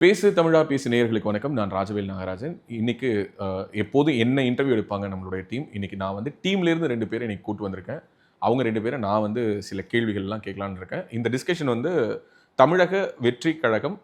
பேசு தமிழா பேசு நேயர்களுக்கு வணக்கம். நான் ராஜவேல் நாகராஜன். இன்னைக்கு எப்போதும் என்ன இன்டர்வியூ எடுப்பாங்க நம்மளுடைய டீம். இன்னைக்கு நான் வந்து டீம்லேருந்து 2 பேரை இன்னைக்கு கூட்டு வந்திருக்கேன். அவங்க 2 பேரை நான் வந்து சில கேள்விகள்லாம் கேட்கலான்னு இருக்கேன். இந்த டிஸ்கஷன் வந்து தமிழக வெற்றி கழகம்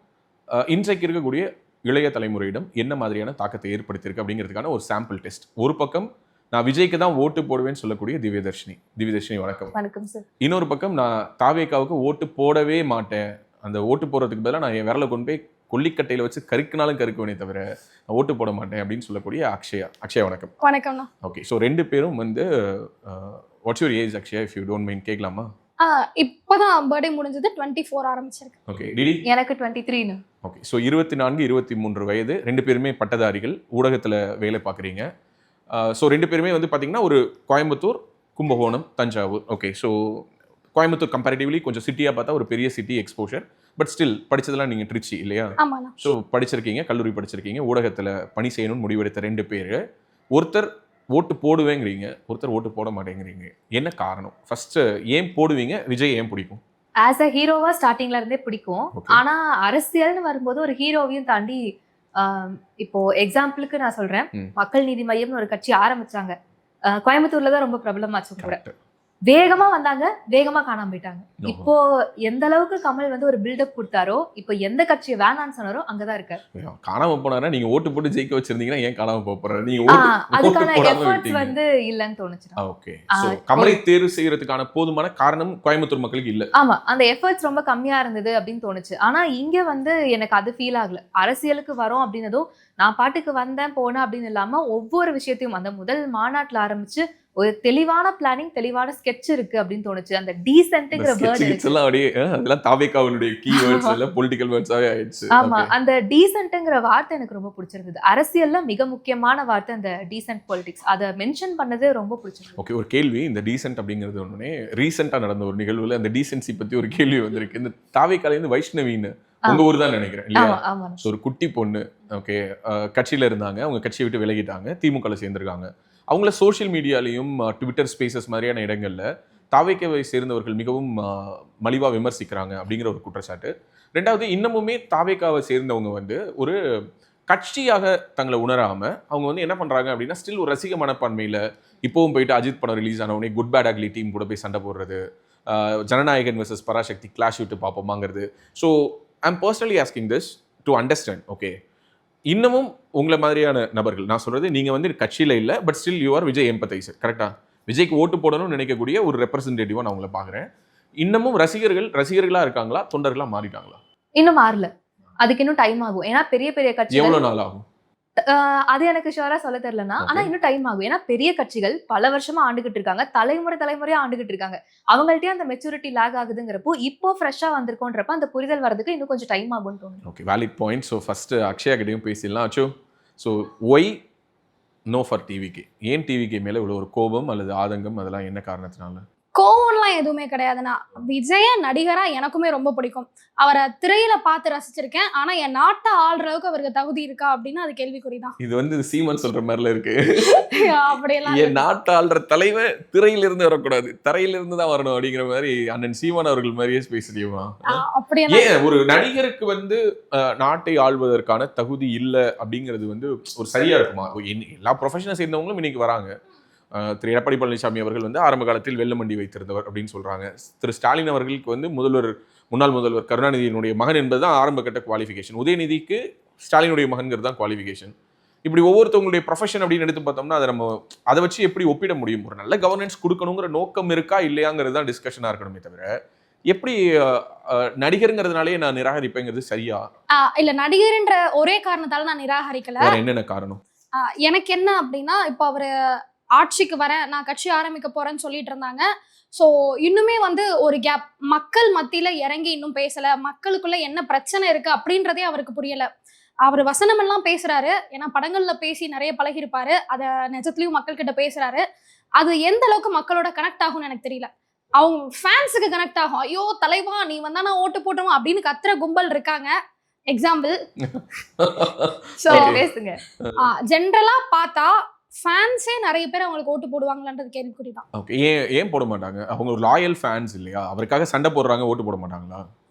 இன்றைக்கு இருக்கக்கூடிய இளைய தலைமுறையிடம் என்ன மாதிரியான தாக்கத்தை ஏற்படுத்தியிருக்கு அப்படிங்கிறதுக்கான ஒரு சாம்பிள் டெஸ்ட். ஒரு பக்கம் நான் விஜய்க்கு தான் ஓட்டு போடுவேன்னு சொல்லக்கூடிய திவ்யதர்ஷினி வணக்கம். வணக்கம் சார். இன்னொரு பக்கம் நான் தாவேகாவுக்கு ஓட்டு போடவே மாட்டேன், அந்த ஓட்டு போடுறதுக்கு பதிலாக நான் என் விரலை கொண்டு போய் கொல்லிக்கட்டையில் வச்சு கருக்குனாலும் கருக்குவனே தவிர நான் ஓட்டு போட மாட்டேன் அப்படின்னு சொல்லக்கூடிய அக்ஷயா வணக்கம். வணக்கம்ண்ணா. ஓகே, ஸோ 2 பேரும் வந்து what's your age Akshaya, if you don't mind கேட்கலாமா? இப்போதான் பர்த்டே முடிஞ்சது, 24 ஆரம்பிச்சிருக்கு. Okay, DD? எனக்கு 23. ஓகே, ஸோ 24, 23 வயது, 2 பேருமே பட்டதாரிகள், ஊடகத்தில் வேலை பார்க்குறீங்க. ஸோ 2 பேருமே வந்து பார்த்தீங்கன்னா ஒரு Coimbatore, Kumbakonam, Thanjavur. Okay, so Coimbatore comparatively கொஞ்சம் சிட்டியாக பார்த்தா ஒரு பெரிய சிட்டி எக்ஸ்போஷர், பட் ஸ்டில் படித்ததெல்லாம் நீங்கள் திருச்சி இல்லையா? ஆமாண்ணா. ஸோ படிச்சிருக்கீங்க, கல்லூரி படிச்சிருக்கீங்க, ஊடகத்தில் பணி செய்யணும்னு முடிவெடுத்த 2 பேர். ஒருத்தர் ஓட்டு போடுவேங்கிறீங்க, ஒருத்தர் ஓட்டு போட மாட்டேங்கிறீங்க. என்ன காரணம்? ஃபர்ஸ்ட் ஏன் போடுவீங்க? விஜய் ஏன் பிடிக்கும்? ஆஸ் அ ஹீரோவா ஸ்டார்டிங்ல இருந்தே பிடிக்கும். ஆனா அரசியல்னு வரும்போது ஒரு ஹீரோவையும் தாண்டி இப்போ எக்ஸாம்பிளுக்கு நான் சொல்றேன், மக்கள் நீதி மையம்னு ஒரு கட்சி ஆரம்பிச்சாங்க. கோயம்புத்தூர்ல தான் ரொம்ப பிரபலமாச்சு கூட. வேகமா வந்தாங்க, வேகமா காணாம போயிட்டாங்க. இப்போ எந்த அளவுக்கு கமல் வந்து ஒரு பில்டப் கொடுத்தாரோ, இப்போ எந்த கட்சியை வேணான்னு சொன்னாரோ அங்கதான் இருக்காரு. காணாம போனாரா? நீங்க ஓட்டு போட்டு ஜெயிக்க வச்சிருந்தீங்கன்னா ஏன் காணாம போறாரு? நீங்க அதுக்கான எஃபர்ட்ஸ் வந்து இல்லன்னு தோணுச்சு. ஓகே, சோ கமலை தேர்வு செய்யறதுக்கான போதுமான காரணம் கோயம்புத்தூர் மக்களுக்கு இல்ல. ஆமா, அந்த எஃபர்ட்ஸ் ரொம்ப கம்மியா இருந்தது அப்படின்னு தோணுச்சு. ஆனா இங்க வந்து எனக்கு அது ஃபீல் ஆகல. அரசியலுக்கு வரோம் அப்படின்னதும் நான் பாட்டுக்கு வந்தேன் போனேன் அப்படின்னு இல்லாம ஒவ்வொரு விஷயத்தையும் அந்த முதல் மாநாட்டுல ஆரம்பிச்சு ஒரு தெளிவான பிளானிங், தெளிவான ஸ்கெட்ச் இருக்கு அப்படின்னு தோணுச்சு. அந்த டீசென்ட்ங்கிற வேர்ட் எல்லாம் அப்படியே அதெல்லாம் தாவேகாவுடைய கீவேர்ட்ஸ் இல்ல பொலிட்டிக்கல் வேர்ட்ஸாவே ஆயிடுச்சு. ஆமா, அந்த டீசென்ட்ங்கிற வார்த்தை எனக்கு ரொம்ப பிடிச்சிருந்தது. அரசியல்ல மிக முக்கியமான வார்த்தை அந்த டீசென்ட் பொலிட்டிக்ஸ். அதை மென்ஷன் பண்ணது ரொம்ப பிடிச்சிருந்தது. ஓகே, ஒரு கேள்வி. இந்த டீசென்ட் அப்படிங்கிறது ஒண்ணே ரீசெண்டா நடந்த ஒரு நிகழ்வுல அந்த டீசென்சி பத்தி ஒரு கேள்வி வந்திருக்கு. இந்த தாவேகால இருந்து வைஷ்ணவின்னு உங்க ஊர் தான் நினைக்கிறேன் இல்லையா? ஒரு குட்டி பொண்ணு, ஓகே, கட்சியில இருந்தாங்க, அவங்க கட்சியை விட்டு விலகிட்டாங்க, திமுகல சேர்ந்திருக்காங்க. அவங்கள சோஷியல் மீடியாலையும் ட்விட்டர் ஸ்பேசஸ் மாதிரியான இடங்கள்ல தாவேகாவை சேர்ந்தவர்கள் மிகவும் மலிவா விமர்சிக்கிறாங்க அப்படிங்கிற ஒரு குற்றச்சாட்டு. ரெண்டாவது, இன்னமுமே தாவேகாவை சேர்ந்தவங்க வந்து ஒரு கட்சியாக தங்களை உணராம அவங்க வந்து என்ன பண்றாங்க அப்படின்னா ஸ்டில் ஒரு ரசிக மனப்பான்மையில இப்பவும் போயிட்டு அஜித் படம் ரிலீஸ் ஆன உடனே குட் பேட் அக்லி டீம் கூட போய் சண்டை போடுறது, ஜனநாயகன் வர்சஸ் பராசக்தி கிளாஷ் விட்டு பார்ப்போமாங்கிறது. So I am personally asking this to understand. Okay, இன்னமும் உங்களை மாதிரியான நபர்கள், நான் சொல்றது நீங்க வந்து கட்சியில இல்ல, but still you are Vijay empathiser, கரெக்டா? விஜய்க்கு ஓட்டு போடணும்னு நினைக்கக்கூடிய ஒரு ரெப்ரசன்டேட்டிவா நான் உங்களை பாக்குறேன். இன்னமும் ரசிகர்களா இருக்காங்களா, தொண்டர்களா மாறிட்டாங்களா? இன்னும் மாறல. அதுக்கு இன்னும் டைம் ஆகும். ஏன்னா பெரிய பெரிய கட்சி எவ்வளவு நாள் ஆகும் அது எனக்கு ஷுவரா சொல்ல தெரியலனா. ஆனா இன்னும் டைம் ஆகும். ஏன்னா பெரிய கட்சிகள் பல வருஷமா ஆண்டுகிட்டு இருக்காங்க, தலைமுறையா ஆண்டுகிட்டு இருக்காங்க. அவங்கள்ட்டயே அந்த மெச்சூரிட்டி லேக் ஆகுதுங்கிறப்போ இப்போ ஃப்ரெஷ்ஷா வந்திருக்கோன்றப்ப அந்த புரிதல் வரதுக்கு இன்னும் கொஞ்சம் டைம் ஆகும்னு தோணுது. Okay, valid point. So first Akshaya கிட்டையும் பேசிடலாம். அச்சோ, ஸோ ஒய் நோ ஃபார் டிவிக்கு? ஏன் டிவிக்கு மேலே இவ்வளோ ஒரு கோபம் அல்லது ஆதங்கம், அதெல்லாம் என்ன காரணத்தினால? கோவம்லாம் எதுவுமே கிடையாதுண்ணா. விஜய நடிகரா எனக்குமே ரொம்ப பிடிக்கும். அவரை திரையில பார்த்து ரசிச்சிருக்கேன். ஆனா என் நாட்டை ஆள்ற அளவுக்கு அவருக்கு தகுதி இருக்கா அப்படின்னா அது கேள்விக்குறிதான். இது வந்து சீமான் சொல்ற மாதிரில இருக்கு. அப்படியெல்லாம் என் நாட்டை ஆள்ற தலைவர் திரையிலிருந்து வரக்கூடாது, தரையிலிருந்து தான் வரணும் அப்படிங்கிற மாதிரி அண்ணன் சீமான் அவர்கள் மாதிரியே பேசுறியுமா? ஏன் ஒரு நடிகருக்கு வந்து நாட்டை ஆள்வதற்கான தகுதி இல்லை அப்படிங்கிறது வந்து ஒரு சரியா இருக்குமா? எல்லா ப்ரொஃபஷனை சேர்ந்தவங்களும் இன்னைக்கு வராங்க. திரு எடப்பாடி பழனிசாமி அவர்கள் வந்து ஆரம்ப காலத்தில் வெள்ளமண்டி வைத்திருந்தவர் அப்படின்னு சொல்றாங்க. திரு ஸ்டாலின் அவர்களுக்கு வந்து முன்னாள் முதல்வர் கருணாநிதியினுடைய மகன் என்பதுதான் ஆரம்ப கட்ட குவாலிஃபிகேஷன். உதயநிதிக்கு ஸ்டாலினுடைய மகன்கிறது தான் குவாலிஃபிகேஷன். இப்படி ஒவ்வொருத்தவங்களுடைய ப்ரொஃபஷன் அப்படின்னு எடுத்து பார்த்தோம்னா அதை வச்சு எப்படி ஒப்பிட முடியும்? ஒரு நல்ல கவர்னன்ஸ் கொடுக்கணுங்கிற நோக்கம் இருக்கா இல்லையாங்கிறது தான் டிஸ்கஷனா இருக்கணுமே தவிர எப்படி நடிகருங்கிறதுனாலே நான் நிராகரிப்பேங்கிறது சரியா? இல்ல, நடிகர்ன்ற ஒரே காரணத்தால நான் நிராகரிக்கல. என்னென்ன காரணம்? எனக்கு என்ன அப்படின்னா, இப்போ அவரு ஆட்சிக்கு வரேன், நான் கட்சி ஆரம்பிக்க போறேன்னு சொல்லிட்டு இருந்தாங்க. ஸோ இன்னுமே வந்து ஒரு கேப், மக்கள் மத்தியில இறங்கி இன்னும் பேசல, மக்களுக்குள்ள என்ன பிரச்சனை இருக்கு அப்படின்றதே அவருக்கு புரியல. அவர் வசனம் எல்லாம் பேசுறாரு, ஏன்னா படங்கள்ல பேசி நிறைய பழகிருப்பாரு, அதை நிஜத்துலயும் மக்கள் கிட்ட பேசுறாரு. அது எந்த அளவுக்கு மக்களோட கனெக்ட் ஆகும்னு எனக்கு தெரியல. அவங்க ஃபேன்ஸுக்கு கனெக்ட் ஆகும். ஐயோ தலைவா நீ வந்தா நான் ஓட்டு போட்டுருவோம் அப்படின்னு கத்துற கும்பல் இருக்காங்க. எக்ஸாம்பிள் பேசுங்க. ஜென்ரலா பார்த்தா ஃபேன்ஸே நிறைய பேர் அவங்களுக்கு ஓட்டு போடுவாங்களான்றது கேள்விக்குறி தான். ஓகே, ஏன் போட மாட்டாங்க? அவங்க ஒரு லாயல் ஃபேன்ஸ் இல்லையா? அவருக்காக சண்டை போடுறாங்க, ஓட்டு போட மாட்டாங்களா?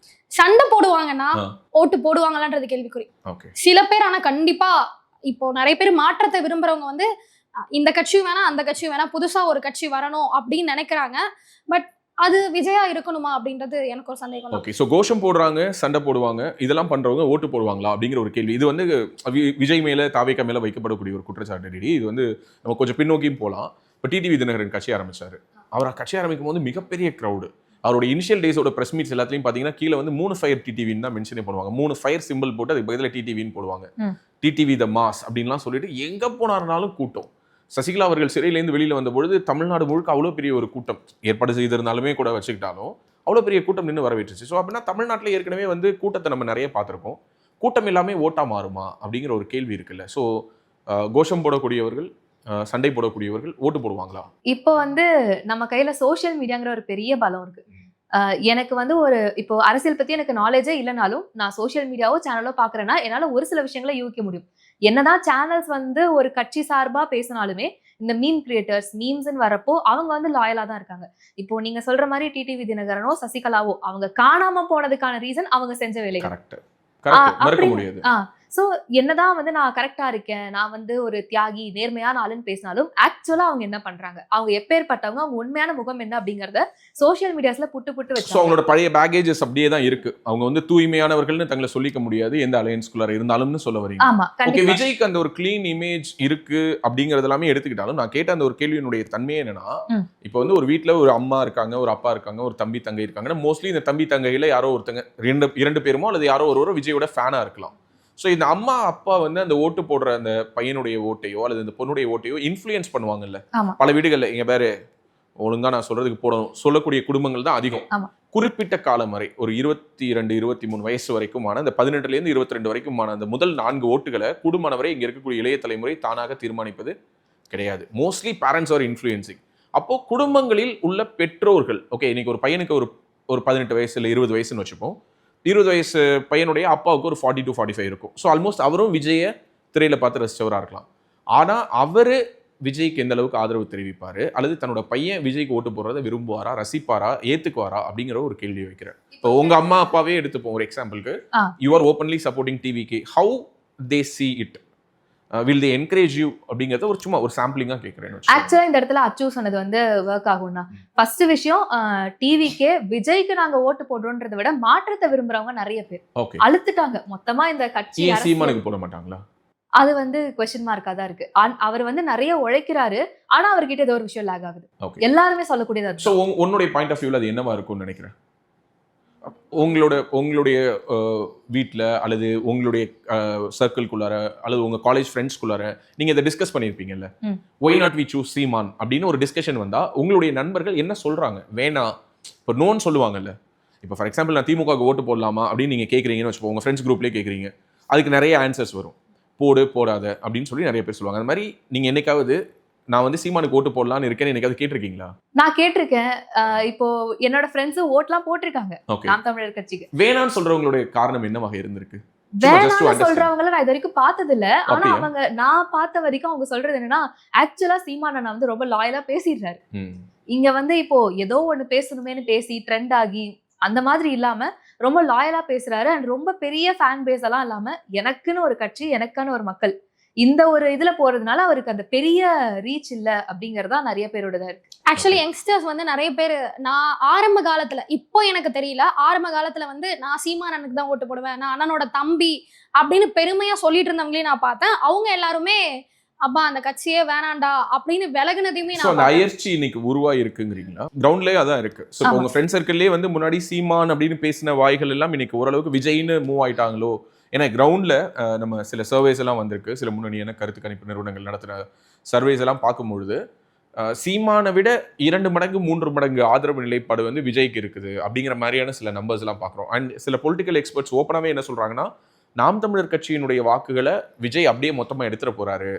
சண்டை போடுவாங்கன்னா ஓட்டு போடுவாங்களான்றது கேள்விக்குறி. சில பேர் ஆனா கண்டிப்பா இப்போ நிறைய பேர் மாற்றத்தை விரும்புறவங்க வந்து இந்த கட்சியும் வேணாம் அந்த கட்சியும் வேணாம் புதுசா ஒரு கட்சி வரணும் அப்படின்னு நினைக்கிறாங்க. பட் அது விஜயா இருக்கணுமா அப்படின்றது எனக்கு ஒரு சந்தேகம். ஓகே, ஸோ கோஷம் போடுறாங்க, சண்டை போடுவாங்க, இதெல்லாம் பண்றவங்க ஓட்டு போடுவாங்களா அப்படிங்கிற ஒரு கேள்வி. இது வந்து விஜய் மேல தாவேகா மேல வைக்கப்படக்கூடிய ஒரு குற்றச்சாட்டு. இது வந்து நம்ம கொஞ்சம் பின்னோக்கியும் போகலாம். இப்போ டிடிவி தினகரன் கட்சி ஆரம்பிச்சாரு. அவர் கட்சி ஆரம்பிக்கும் போது மிகப்பெரிய க்ரௌடு. அவரோட இனிஷியல் டேஸோட பிரஸ் மீட்ஸ் எல்லாத்தையும் பார்த்தீங்கன்னா கீழே வந்து 3 ஃபயர் டிடிவின்னு தான் மென்ஷனே பண்ணுவாங்க. 3 ஃபயர் சிம்பிள் போட்டு அதுக்கு பதிலாக டிடிவின்னு போடுவாங்க. டிடிவி த மாஸ் அப்படின்லாம் சொல்லிட்டு எங்க போனாருனாலும் கூட்டம். சசிகலா அவர்கள் சிறையிலேருந்து வெளியில வந்த பொழுது தமிழ்நாடு முழுக்க அவ்வளோ பெரிய ஒரு கூட்டம் ஏற்பாடு செய்திருந்தாலுமே கூட வச்சுக்கிட்டாலும் அவ்வளோ பெரிய கூட்டம் நின்று வரவேற்றுச்சு. ஸோ அப்படின்னா தமிழ்நாட்டில் ஏற்கனவே வந்து கூட்டத்தை நம்ம நிறைய பார்த்துருக்கோம். கூட்டம் எல்லாமே ஓட்டா மாறுமா அப்படிங்கிற ஒரு கேள்வி இருக்குல்ல. ஸோ கோஷம் போடக்கூடியவர்கள், சண்டை போடக்கூடியவர்கள் ஓட்டு போடுவாங்களா? இப்போ வந்து நம்ம கையில சோஷியல் மீடியாங்கிற ஒரு பெரிய பலம் இருக்கு. எனக்கு வந்து ஒரு இப்போ அரசியல் பத்தி எனக்கு நாலேஜே இல்லைனாலும் நான் சோஷியல் மீடியாவோ சேனலோ பாக்குறேன்னா என்னால ஒரு சில விஷயங்களை யூகிக்க முடியும். என்னதான் சேனல்ஸ் வந்து ஒரு கட்சி சார்பா பேசினாலுமே இந்த மீம் கிரியேட்டர்ஸ் மீம்ஸ்ன்னு வரப்போ அவங்க வந்து லாயலா தான் இருக்காங்க. இப்போ நீங்க சொல்ற மாதிரி டிடிவி தினகரனோ சசிகலாவோ அவங்க காணாம போனதுக்கான ரீசன் அவங்க செஞ்ச வேலைகள். சோ என்னதான் வந்து நான் கரெக்டா இருக்கேன், நான் வந்து ஒரு தியாகி நேர்மையான ஆளுன்னு பேசினாலும் ஆக்சுவலா அவங்க என்ன பண்றாங்க, அவங்க எப்பேற்பட்டவங்க, அவங்க உண்மையான முகம் என்ன அப்படிங்கறத சோஷியல் மீடியாஸ்ல புட்டு வச்சு அவங்களோட பழைய பேகேஜஸ் அப்படியே தான் இருக்கு. அவங்க வந்து தூய்மையானவர்கள்னு தங்களை சொல்லிக்க முடியாது எந்த அலையன்ஸ்குள்ளார இருந்தாலும்னு சொல்ல வரீங்க. ஆமா, ஓகே, விஜய்க்கு அந்த ஒரு கிளீன் இமேஜ் இருக்கு அப்படிங்கறது எல்லாமே எடுத்துக்கிட்டாலும் நான் கேட்ட அந்த ஒரு கேள்வியினுடைய தன்மையே என்னன்னா, இப்போ வந்து ஒரு வீட்டுல ஒரு அம்மா இருக்காங்க, ஒரு அப்பா இருக்காங்க, ஒரு தம்பி தங்கை இருக்காங்கன்னா மோஸ்ட்லி இந்த தம்பி தங்கையில யாரோ ஒருத்தங்க இரண்டு பேருமோ அல்லது யாரோ ஒருவரோ விஜயோட ஃபேனா இருக்கலாம். ஸோ இந்த அம்மா அப்பா வந்து அந்த ஓட்டு போடுற அந்த பையனுடைய ஓட்டையோ அல்லது அந்த பொண்ணுடைய ஓட்டையோ இன்ஃப்ளூயன்ஸ் பண்ணுவாங்கல்ல. பல வீடுகளில் இங்க பேரு ஒழுங்கா நான் சொல்றதுக்கு போடணும் சொல்லக்கூடிய குடும்பங்கள் தான் அதிகம். குறிப்பிட்ட காலம் வரை ஒரு 22, 23 வயசு வரைக்குமான அந்த 18லேருந்து 22 வரைக்குமான அந்த முதல் 4 ஓட்டுகளை குடும்பமானவரை இங்க இருக்கக்கூடிய இளைய தலைமுறை தானாக தீர்மானிப்பது கிடையாது. Mostly parents R influencing. அப்போ குடும்பங்களில் உள்ள பெற்றோர்கள், ஓகே இன்னைக்கு ஒரு பையனுக்கு ஒரு 18 வயசு இல்லை 20 வயசுன்னு வச்சுப்போம். 20 வயசு பையனுடைய அப்பாவுக்கு ஒரு 40 to 45 இருக்கும். ஸோ ஆல்மோஸ்ட் அவரும் விஜயை திரையில பார்த்து ரசிச்சவராக இருக்கலாம். ஆனால் அவரு விஜய்க்கு எந்த அளவுக்கு ஆதரவு தெரிவிப்பாரு அல்லது தன்னோட பையன் விஜய்க்கு ஓட்டு போடுறதை விரும்புவாரா, ரசிப்பாரா, ஏத்துக்குவாரா அப்படிங்கிற ஒரு கேள்வி வைக்கிறேன். இப்போ உங்க அம்மா அப்பாவே எடுத்துப்போம் ஒரு எக்ஸாம்பிளுக்கு. You are openly supporting TVK. How they see it? will they encourage you அப்படிங்கறத ஒரு சும்மா ஒரு சாம்பிளிங்கா கேக்குறேன். ஆக்சுவலா இந்த இடத்துல அச்சு சொன்னது வந்து வொர்க் ஆகும்னா, ஃபர்ஸ்ட் விஷயம் டிவிக்கே விஜய்க்கு நாங்க ஓட்டு போடுறோம்ன்றதை விட மாற்றத்தை விரும்புறவங்க நிறைய பேர் அழுத்துட்டாங்க மொத்தமா இந்த கட்சி. சீமானுக்கு போட மாட்டாங்களா? அது வந்து क्वेश्चन மார்க்கா தான் இருக்கு. அவர் வந்து நிறைய உழைக்கிறாரு, ஆனா அவர்கிட்ட ஏதோ ஒரு விஷயம் லேக் ஆகுது. எல்லாருமே சொல்லக்கூடியது. சோ உன்னுடைய பாயிண்ட் ஆஃப் வியூல அது என்னவா இருக்கும்னு நினைக்கிறேன்? உங்களுடைய வீட்டில் அல்லது உங்களுடைய சர்க்கிள்குள்ளார அல்லது உங்கள் காலேஜ் ஃப்ரெண்ட்ஸ்குள்ளார நீங்கள் இதை டிஸ்கஸ் பண்ணியிருப்பீங்கல்ல, why not we choose Seeman அப்படின்னு ஒரு டிஸ்கஷன் வந்தால் உங்களுடைய நண்பர்கள் என்ன சொல்கிறாங்க? வேணாம் இப்போ நோன்னு சொல்லுவாங்கல்ல. இப்போ ஃபார் எக்ஸாம்பிள் நான் திமுகவுக்கு ஓட்டு போடலாமா அப்படின்னு நீங்கள் கேட்குறீங்கன்னு வச்சுப்போம், உங்கள் ஃப்ரெண்ட்ஸ் குரூப்லேயே கேட்குறீங்க, அதுக்கு நிறைய ஆன்சர்ஸ் வரும். போடு போடாத அப்படின்னு சொல்லி நிறைய பேர் சொல்லுவாங்க. அந்த மாதிரி நீங்கள் என்னைக்காவது நான் வந்து சீமானுக்கு ஓட்டு போடலான்னு இருக்கேன்னு எனக்காவது கேட்டிருக்கீங்களா? நான் கேட்டிருக்கேன். இப்போ என்னோட ஃப்ரெண்ட்ஸ் ஓட்லாம் போட்டிருக்காங்க நாம் தமிழர் கட்சிக்கு. வேணான்னு சொல்றவங்களுடைய காரணம் என்னவாக இருந்திருக்கு? வேணான்னு சொல்றவங்கள நான் இது வரைக்கும் பார்த்தது இல்ல. ஆனா அவங்க நான் பார்த்த வரைக்கும் அவங்க சொல்றது என்னன்னா, ஆக்சுவலா சீமான் அண்ணா வந்து ரொம்ப லாயலா பேசிடுறாரு. இங்க வந்து இப்போ ஏதோ ஒண்ணு பேசணுமேனு பேசி ட்ரெண்ட் ஆகி அந்த மாதிரி இல்லாம ரொம்ப லாயலா பேசுறாரு. அண்ட் ரொம்ப பெரிய ஃபேன் பேஸ் எல்லாம் இல்லாம எனக்குன்னு ஒரு கட்சி, எனக்கான ஒரு மக்கள், இந்த ஒரு இதுல போறதுனால அவருக்கு அந்த பெரிய ரீச் இல்ல அப்படிங்கறதா நிறைய பேரோட இருக்கு. ஆக்சுவலி யங்ஸ்டர்ஸ் வந்து நிறைய பேர், நான் ஆரம்ப காலத்துல, இப்போ எனக்கு தெரியல, ஆரம்ப காலத்துல வந்து நான் சீமான் அண்ணனுக்கு தான் ஓட்டு போடுவேன், நான் அண்ணனோட தம்பி அப்படின்னு பெருமையா சொல்லிட்டு இருந்தவங்களையும் நான் பார்த்தேன். அவங்க எல்லாருமே அப்பா அந்த கட்சியே வேணாண்டா அப்படின்னு விலகுனதையுமே அந்த அயற்சி இன்னைக்கு உருவாகி இருக்குங்கிறீங்களா? கிரவுண்ட்லயே அதான் இருக்கு. ஸோ உங்க ஃப்ரெண்ட் சர்க்கிள்லயே வந்து முன்னாடி சீமான் அப்படின்னு பேசின வாய்கள் எல்லாம் இன்னைக்கு ஓரளவுக்கு விஜய்னு மூவ் ஆயிட்டாங்களோ? ஏன்னா கிரவுண்டில் நம்ம சில சர்வேஸ் எல்லாம் வந்திருக்கு, சில முன்னணியான கருத்து கணிப்பு நிறுவனங்கள் நடத்துகிற சர்வேஸ் எல்லாம் பார்க்கும்பொழுது சீமானை விட 2 மடங்கு 3 மடங்கு ஆதரவு நிலைப்பாடு வந்து விஜய்க்கு இருக்குது அப்படிங்கிற மாதிரியான சில நம்பர்ஸ் எல்லாம் பார்க்குறோம். அண்ட் சில பொலிட்டிக்கல் எக்ஸ்பர்ட்ஸ் ஓப்பனாகவே என்ன சொல்கிறாங்கன்னா, நாம் தமிழர் கட்சியினுடைய வாக்குகளை விஜய் அப்படியே மொத்தமாக எடுத்துட போகிறாரு.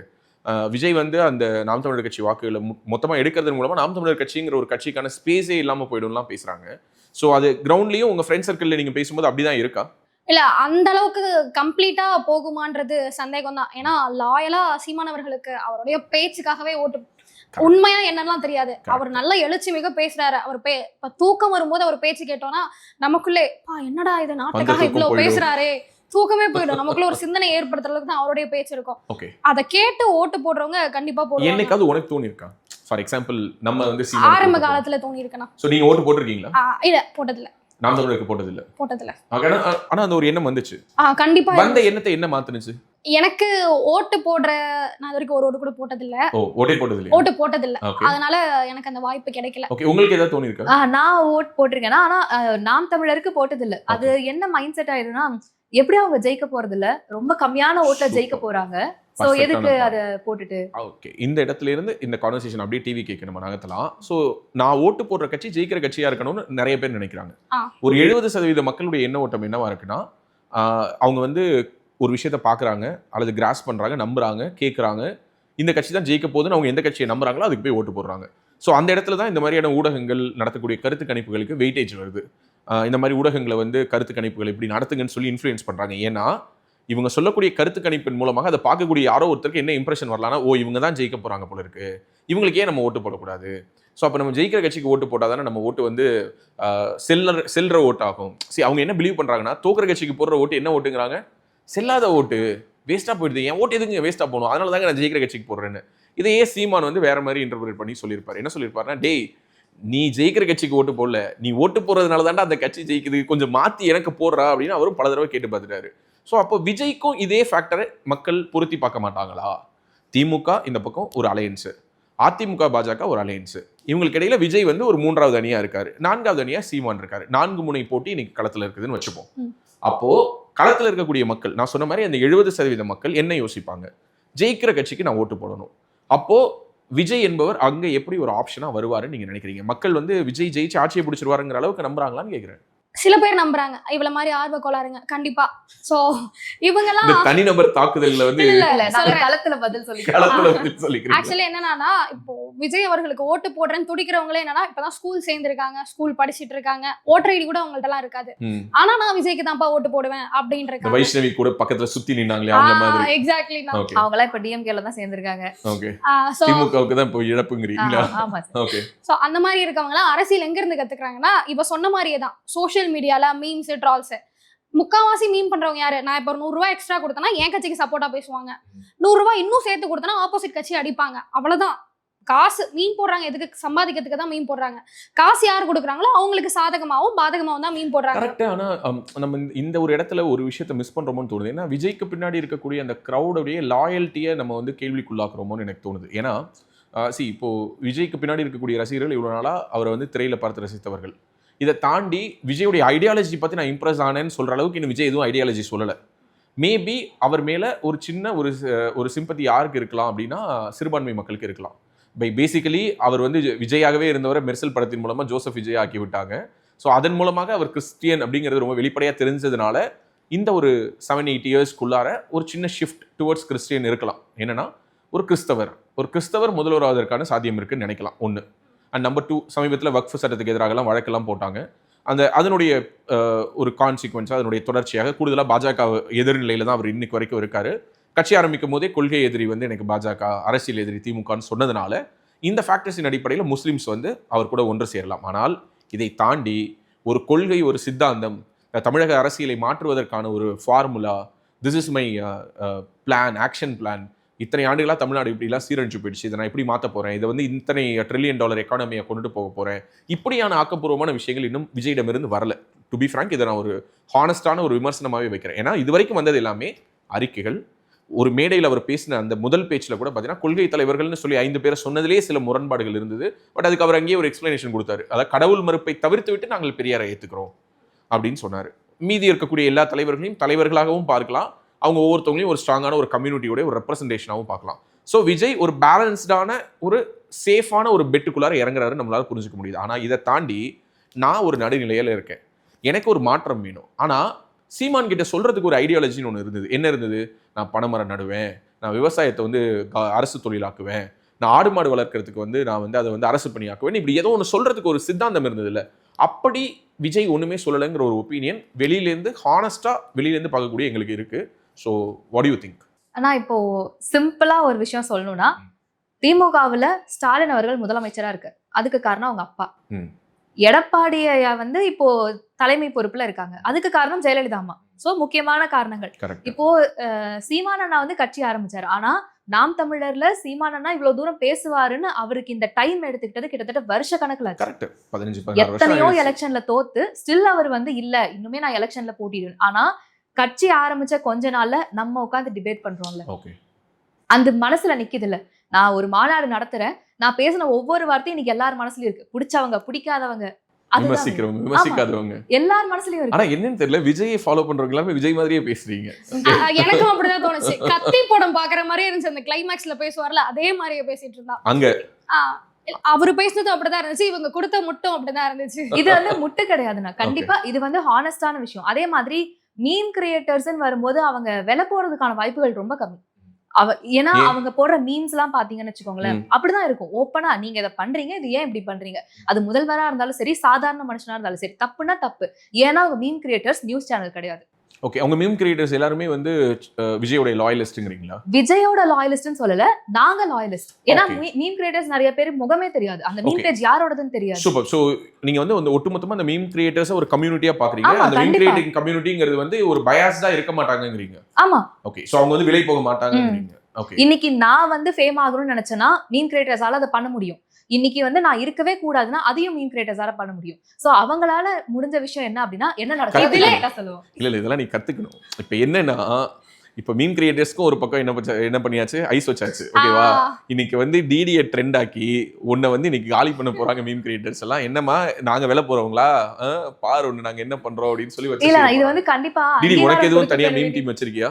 விஜய் வந்து அந்த நாம் தமிழர் கட்சி வாக்குகளை மொத்தமாக எடுக்கிறது மூலமாக நாம் தமிழர் கட்சிங்கிற ஒரு கட்சிக்கான ஸ்பேஸே இல்லாமல் போய்டும்லாம் பேசுகிறாங்க. ஸோ அது கிரவுண்ட்லேயும் உங்கள் ஃப்ரெண்ட் சர்க்கிளில் நீங்கள் பேசும்போது அப்படி தான் இருக்கா? இல்ல அந்த அளவுக்கு கம்ப்ளீட்டா போகுமான்றது சந்தேகம் தான். ஏன்னா லாயலா சீமானவர்களுக்கு அவருடைய பேச்சுக்காகவே ஓட்டு உண்மையா என்னெல்லாம் தெரியாது. அவர் நல்ல எழுச்சி மிக பேசுறாரு. அவர் இப்ப தூக்கம் வரும்போது அவர் பேச்சு கேட்டோம்னா நமக்குள்ளே என்னடா இது நாட்டுக்காக இவ்வளவு பேசுறாரே, தூக்கமே போயிடும். நமக்குள்ள ஒரு சிந்தனை ஏற்படுத்துறதுக்கு தான் அவருடைய பேச்சு இருக்கும். அதை கேட்டு ஓட்டு போடுறவங்க கண்டிப்பா போடுவாங்க. என்னைக்காவது உனக்கு தோணி இருக்கா? ஃபார் எக்ஸாம்பிள் நம்ம வந்து ஆரம்ப காலத்துல தோணி இருக்கணும். சோ நீங்க ஓட்டு போட்டுருக்கீங்களா? இல்ல, போட்டதில்ல. நாம் தமிழருக்கு போட்டதில்ல. ஆனா அந்த ஒரு எண்ணம் வந்துச்சு. கண்டிப்பா. வந்த எண்ணத்தை என்ன மாத்துனுச்சு? எனக்கு ஓட்டு போடுற, நான் வரைக்கும் ஒரு ஓட்டு கூட போட்டதில்ல. ஓட்டு போட்டதில்ல. அதனால எனக்கு அந்த வாய்ப்பு கிடைக்கல. ஓகே, உங்களுக்கு ஏதாவது தோணி இருக்கா? நான் ஓட்டு போட்டிருக்கேன். ஆனா நாம் தமிழருக்கு போட்டதில்ல. அது என்ன மைண்ட் செட் ஆயிடும்னா, எப்படியும் அவங்க ஜெயிக்க போறது இல்ல, ரொம்ப கம்மியான ஓட்ல ஜெயிக்க போறாங்க, சோ எதுக்கு அத போட்டுட்டு. ஓகே, இந்த இடத்துல இருந்து இந்த கான்வர்சேஷன் அப்படியே டிவி கேட்க நம்ம நகர்த்தலாம். சோ நான் ஓட்டு போடுற கட்சி ஜெயிக்கிற கட்சியா இருக்கணும்னு நிறைய பேர் நினைக்கிறாங்க. ஒரு 70% மக்களுடைய எண்ண ஓட்டம் என்னவா இருக்குன்னா, அவங்க வந்து ஒரு விஷயத்த பாக்குறாங்க, அல்லது கிராஸ் பண்றாங்க, நம்புறாங்க, கேட்கறாங்க, இந்த கட்சி தான் ஜெயிக்க போகுதுன்னு அவங்க எந்த கட்சியை நம்புறாங்களோ அதுக்கு போய் ஓட்டு போடுறாங்க. ஸோ அந்த இடத்துல தான் இந்த மாதிரியான ஊடகங்கள் நடத்தக்கூடிய கருத்து கணிப்புகளுக்கு வெயிட்டேஜ் வருது. இந்த மாதிரி ஊடகங்களை வந்து கருத்து கணிப்புகள் இப்படி நடத்துங்கன்னு சொல்லி இன்ஃப்ளூயன்ஸ் பண்ணுறாங்க. ஏன்னா இவங்க சொல்லக்கூடிய கருத்து கணிப்பின் மூலமாக அதை பார்க்கக்கூடிய யாரோ ஒருத்தருக்கு என்ன இம்ப்ரெஷன் வரலாம்னா, ஓ இவங்க தான் ஜெயிக்க போகிறாங்க போல இருக்கு, இவங்களுக்கே நம்ம ஓட்டு போடக்கூடாது. ஸோ அப்போ நம்ம ஜெயிக்கிற கட்சிக்கு ஓட்டு போட்டால் தானே நம்ம ஓட்டு வந்து செல்ற ஓட்டு ஆகும். சரி, அவங்க என்ன பிலீவ் பண்ணுறாங்கன்னா, தோக்குற கட்சிக்கு போடுற ஓட்டு என்ன ஓட்டுங்கிறாங்க, செல்லாத ஓட்டு, வேஸ்ட்டாக போயிடுது, என் ஓட்டு எதுங்க வேஸ்ட்டாக போகணும், அதனால தாங்க நான் ஜெயிக்கிற கட்சிக்கு போடுறேன்னு. இதையே சீமான் வந்து வேற மாதிரி இன்டர்பிரேட் பண்ணி சொல்லியிருப்பாரு. என்ன சொல்லியிருப்பாருன்னா, டேய் நீ ஜெயிக்கிற கட்சிக்கு ஓட்டு போடல, நீ ஓட்டு போடுறதுனால தாண்டா அந்த கட்சி ஜெயிக்குது, கொஞ்சம் மாற்றி எனக்கு போடுறா அப்படின்னு அவரும் பல தடவை கேட்டு பார்த்துட்டாரு. ஸோ அப்போ விஜய்க்கும் இதே ஃபேக்டரை மக்கள் பொருத்தி பார்க்க மாட்டாங்களா? திமுக இந்த பக்கம் ஒரு அலையன்ஸு, அதிமுக பாஜக ஒரு அலையன்ஸு, இவங்களுக்கு இடையில விஜய் வந்து ஒரு 3வது அணியா இருக்காரு, 4வது அணியா சீமான் இருக்காரு, 4 முனை போட்டி இன்னைக்கு களத்தில் இருக்குதுன்னு வச்சுப்போம். அப்போ களத்தில் இருக்கக்கூடிய மக்கள், நான் சொன்ன மாதிரி அந்த 70% மக்கள் என்ன யோசிப்பாங்க, ஜெயிக்கிற கட்சிக்கு நான் ஓட்டு போடணும். அப்போ விஜய் என்பவர் அங்க எப்படி ஒரு ஆப்ஷனா வருவாருன்னு நீங்க நினைக்கிறீங்க? மக்கள் வந்து விஜய் ஜெயிச்சு ஆட்சியை பிடிச்சிருவாருங்கிற அளவுக்கு நம்புறாங்களான்னு கேக்குறேன். சில பேர் நம்புறாங்க, இவ்வளவு மாதிரி ஆர்வ கோளாறுங்க கண்டிப்பா. சோ இவங்கலாம் தனிநபர் தாக்குதல்ல வந்து களத்துல பதில் சொல்லிக்கிறேன். ஆக்சுவலி என்னன்னா, இப்போ விஜய் அவர்களுக்கு ஓட்டு போடுறேன்னு துடிக்கிறவங்களே என்னன்னா, இப்பதான் ஸ்கூல் சேர்ந்திருக்காங்க, ஸ்கூல் படிச்சிட்டு இருக்காங்க, ஓட்டர் ஐடி கூட அவங்கள்ட்ட எல்லாம் இருக்காது, ஆனா நான் விஜய்க்கு தான்ப்பா ஓட்டு போடுவேன் அப்படின்னு இருக்காங்க. வைஷ்ணவி கூட பக்கத்துல சுத்தி நின்னாங்களே அவங்க மாதிரி. எக்ஸாக்ட்லி, அவங்க எல்லாம் இப்ப டிஎம்கேல தான் சேர்ந்திருக்காங்க. ஓகே, திமுகவுக்கு தான் போய் இழப்புங்கறீங்களா? ஆமா. ஓகே, சோ அந்த மாதிரி இருக்கவங்க எல்லாம் அரசியல் எங்க இருந்து கத்துக்கிறாங்கன்னா, இவ சொன்ன மாதிரியே தான் சோஷியல் மீடியால மீம்ஸ், ட்ரால்ஸ். முக்காவாசி மீம் பண்றவங்க யாரு? நான் இப்ப 100 ரூபாய் எக்ஸ்ட்ரா கொடுத்தனா என் கட்சிக்கு சப்போர்ட்டா பேசுவாங்க, 100 ரூபாய் இன்னும் சேர்த்து கொடுத்தனா ஆப்போசிட் கட்சி அடிப்பாங்க. அவ்வளவுதான். காசு மீன் போடுறாங்க, எதுக்கு? சம்பாதிக்கிறதுக்கு தான் மீன் போடுறாங்க. காசு யார் கொடுக்குறாங்களோ அவங்களுக்கு சாதகமாவும் பாதகமாவும் தான் மீன் போடுறாங்க. கரெக்ட். ஆனா நம்ம இந்த ஒரு இடத்துல ஒரு விஷயத்தை மிஸ் பண்றோமோன்னு தோணுது. ஏன்னா விஜய்க்கு பின்னாடி இருக்கக்கூடிய அந்த கிரௌடோடைய லாயல்ட்டியை நம்ம வந்து கேள்விக்குள்ளாக்குறோமோன்னு எனக்கு தோணுது. ஏன்னா இப்போ விஜய்க்கு பின்னாடி இருக்கக்கூடிய ரசிகர்கள் இவ்வளவு நாளா அவரை வந்து திரையில பார்த்து ரசித்தவர்கள். இதை தாண்டி விஜயோடைய ஐடியாலஜி பற்றி நான் இம்ப்ரெஸ் ஆனேன்னு சொல்கிற அளவுக்கு இன்னும் விஜய் எதுவும் ஐடியாலஜி சொல்லலை. மேபி அவர் மேலே ஒரு சின்ன ஒரு சிம்பத்தி யாருக்கு இருக்கலாம் அப்படின்னா, சிறுபான்மை மக்களுக்கு இருக்கலாம். பேசிக்கலி அவர் வந்து விஜயாகவே இருந்தவரை மெர்சல் படத்தின் மூலமாக ஜோசப் விஜய் ஆக்கி விட்டாங்க. ஸோ அதன் மூலமாக அவர் கிறிஸ்டியன் அப்படிங்கிறது ரொம்ப வெளிப்படையாக தெரிஞ்சதுனால இந்த ஒரு 7-8 இயர்ஸ்க்குள்ளார ஒரு சின்ன ஷிஃப்ட் டுவர்ட்ஸ் கிறிஸ்டியன் இருக்கலாம். என்னன்னா ஒரு கிறிஸ்தவர் முதல்வராவதற்கான சாத்தியம் இருக்குன்னு நினைக்கலாம். 1. அண்ட் நம்பர் 2, சமீபத்தில் வக்ஃப் சட்டத்துக்கு எதிராகலாம் வழக்கெல்லாம் போட்டாங்க. அதனுடைய ஒரு கான்சிக்வன்ஸாக, அதனுடைய தொடர்ச்சியாக கூடுதலாக பாஜக எதிர்நிலையில் தான் அவர் இன்னைக்கு வரைக்கும் இருக்காரு. கட்சி ஆரம்பிக்கும் போதே கொள்கை எதிரி வந்து எனக்கு பாஜக, அரசியல் எதிரி திமுகன்னு சொன்னதுனால இந்த ஃபேக்டர்ஸின் அடிப்படையில் முஸ்லீம்ஸ் வந்து அவர் கூட ஒன்று சேரலாம். ஆனால் இதை தாண்டி ஒரு கொள்கை, ஒரு சித்தாந்தம், தமிழக அரசியலை மாற்றுவதற்கான ஒரு formula, this is my plan, action plan, இத்தனை ஆண்டுகளாக தமிழ்நாடு இப்படிலாம் சீரழிச்சு போயிடுச்சு, இதை நான் இப்படி மாற்ற போகிறேன், இதை வந்து இத்தனை $1 trillion எக்கானமியை கொண்டுட்டு போக போகிறேன், இப்படியான ஆக்கப்பூர்வமான விஷயங்கள் இன்னும் விஜயிடமிருந்து வரல. டு பி ஃப்ராங்க், இதை நான் ஒரு ஹானஸ்டான ஒரு விமர்சனமாகவே வைக்கிறேன். ஏன்னா இது வரைக்கும் வந்தது எல்லாமே அறிக்கைகள். ஒரு மேடையில் அவர் பேசின அந்த முதல் பேச்சில் கூட பார்த்தீங்கன்னா, கொள்கை தலைவர்கள்னு சொல்லி 5 பேரை சொன்னதிலே சில முரண்பாடுகள் இருந்தது. பட் அதுக்கு அவர் அங்கேயே ஒரு எக்ஸ்பிளனேஷன் கொடுத்தாரு. அதாவது கடவுள் மறுப்பை தவிர்த்து விட்டு நாங்கள் பெரியாரை ஏற்றுக்கிறோம் அப்படின்னு சொன்னார். மீதி இருக்கக்கூடிய எல்லா தலைவர்களையும் தலைவர்களாகவும் பார்க்கலாம், அவங்க ஒவ்வொருத்தவங்களையும் ஒரு ஸ்ட்ராங்கான ஒரு கம்யூனிட்டியோட ஒரு ரெப்ரஸன்டேஷனாகவும் பார்க்கலாம். ஸோ விஜய் ஒரு பேலன்ஸ்டான ஒரு சேஃபான ஒரு பெட்டுக்குள்ளார இறங்குறாரு நம்மளால புரிஞ்சுக்க முடியுது. ஆனால் இதை தாண்டி நான் ஒரு நடுநிலையில் இருக்கேன், எனக்கு ஒரு மாற்றம் வேணும். ஆனால் சீமான் கிட்ட சொல்றதுக்கு ஒரு ஐடியாலஜின்னு ஒன்று இருந்தது. என்ன இருந்தது? நான் பனைமரம் நடுவேன், நான் விவசாயத்தை வந்து அரசு தொழிலாக்குவேன், நான் ஆடு மாடு வளர்க்கறதுக்கு வந்து நான் வந்து அதை வந்து அரசு பணியாக்குவேன், இப்படி ஏதோ ஒன்று சொல்றதுக்கு ஒரு சித்தாந்தம் இருந்தது இல்லை. அப்படி விஜய் ஒன்றுமே சொல்லலைங்கிற ஒரு ஒப்பீனியன் வெளியிலேருந்து ஹானஸ்டா வெளியிலேருந்து பார்க்கக்கூடிய எங்களுக்கு இருக்கு. So what you think? ஆனா இப்போ சிம்பிளா ஒரு விஷயம் சொல்லணும்னா, திமுகவுல ஸ்டாலின் அவர்கள் முதலமைச்சரா இருக்காரு. அதுக்கு காரணம் அவங்க அப்பா. எடப்பாடியா வந்து இப்போ தலைமை பொறுப்புல இருக்காங்க. அதுக்கு காரணம் ஜெயலலிதா அம்மா. சோ முக்கியமான காரணங்கள். இப்போ சீமான் அண்ணா வந்து கட்சி ஆரம்பிச்சாரு. ஆனா நாம் தமிழர்ல சீமான் அண்ணா இவ்வளவு தூரம் பேசுவாருன்னு அவருக்கு இந்த டைம் எடுத்துக்கிட்டது கிட்டத்தட்ட வருஷ கணக்குல எத்தனையோ எலெக்ஷன்ல தோத்து ஸ்டில் அவர் வந்து இல்ல இன்னுமே நான் எலெக்ஷன்ல போட்டிடுவேன். ஆனா கட்சி ஆரம்பிச்ச கொஞ்ச நாள்ல நம்ம உட்காந்து டிபேட் பண்றோம்ல, அந்த மனசுல நிக்குது இல்ல. நான் ஒரு மாநாடு நடத்துறேன், நான் பேசின ஒவ்வொரு வார்த்தையும் இன்னைக்கு எல்லார் மனசுலயும் இருக்கு. பிடிச்சவங்க பிடிக்காதவங்க விமர்சிக்காதவங்க எல்லார் மனசுலயும் இருக்கு. ஆனா என்னன்னு தெரியல, விஜய் ஃபாலோ பண்றவங்க எல்லாமே விஜய் மாதிரியே பேசுறீங்க. எனக்கும் அப்படிதான் தோணுச்சு. கத்தி படம் பாக்குற மாதிரியே இருந்துச்சு. அந்த கிளைமேக்ஸ்ல பேசுவார்ல அதே மாதிரியே பேசிட்டு இருந்தா. அங்க அவரு பேசுனதும் அப்படிதான் இருந்துச்சு, இவங்க கொடுத்த முட்டும் அப்படிதான் இருந்துச்சு. இது வந்து முட்டு கிடையாதுண்ணா, கண்டிப்பா இது வந்து ஹானஸ்டான விஷயம். அதே மாதிரி மீம் கிரியேட்டர்ஸ் வரும்போது அவங்க விலை போறதுக்கான வாய்ப்புகள் ரொம்ப கம்மி. ஏன்னா அவங்க போடுற மீம்ஸ் எல்லாம் பாத்தீங்கன்னு வச்சுக்கோங்களேன், அப்படிதான் இருக்கும். ஓப்பனா நீங்க இதை பண்றீங்க, இது ஏன் இப்படி பண்றீங்க, அது முதல்வரா இருந்தாலும் சரி சாதாரண மனுஷனா இருந்தாலும் சரி, தப்புன்னா தப்பு. ஏன்னா அவங்க மீம் கிரியேட்டர்ஸ் நியூஸ் சேனல் கிடையாது. ஓகே, அவங்க மீம் கிரியேட்டர்ஸ் எல்லாருமே வந்து விஜயோட லாயலிஸ்ட்ங்கறீங்களா? விஜயோட லாயலிஸ்ட்னு சொல்லல, நாங்க லாயலிஸ்ட். ஏன்னா மீம் கிரியேட்டர்ஸ் நிறைய பேர் முகமே தெரியாது, அந்த மீம் பேஜ் யாரோடதுன்னு தெரியாது. சூப்பர். சோ நீங்க வந்து ஒட்டுமொத்தமா அந்த மீம் கிரியேட்டர்ஸ் ஒரு கம்யூனிட்டியா பாக்குறீங்க. அந்த மீம் கிரியேட்டிங் கம்யூனிட்டிங்கிறது வந்து ஒரு பயாஸ்டா இருக்க மாட்டாங்கங்கறீங்க. ஆமா. ஓகே, சோ அவங்க வந்து விலை போக மாட்டாங்கங்கறீங்க. ஓகே, இன்னைக்கு நான் வந்து ஃபேம் ஆகணும்னு நினைச்சேன்னா மீம் கிரியேட்டர்ஸால அதை பண்ண முடியும். இன்னைக்கு வந்து நான் இருக்கவே கூடாதுன்னா அதையும் மீம் கிரியேட்டர்ஸால பண்ண முடியும். சோ அவங்களால முடிஞ்ச விஷயம் என்ன அப்படின்னா என்ன நடக்குது இல்ல இதெல்லாம் நீ கத்துக்கணும். இப்ப என்னன்னா, இப்ப மீம் கிரியேட்டர்ஸ்க்கும் ஒரு பக்கம் என்ன பண்ணியாச்சு, ஐஸ் வச்சாச்சு. ஓகேவா, இன்னைக்கு வந்து டிடியை ட்ரெண்ட் ஆக்கி உன்னை வந்து இன்னைக்கு காலி பண்ண போறாங்க மீம் கிரியேட்டர்ஸ் எல்லாம். என்னமா நாங்க வேலை போறவங்களா, பாரு ஒண்ணு நாங்க என்ன பண்றோம் அப்படின்னு சொல்லி வச்சு. இல்ல இது வந்து கண்டிப்பா டிடி உனக்கு எதுவும் தனியா மீம் டீம் வச்சிருக்கியா?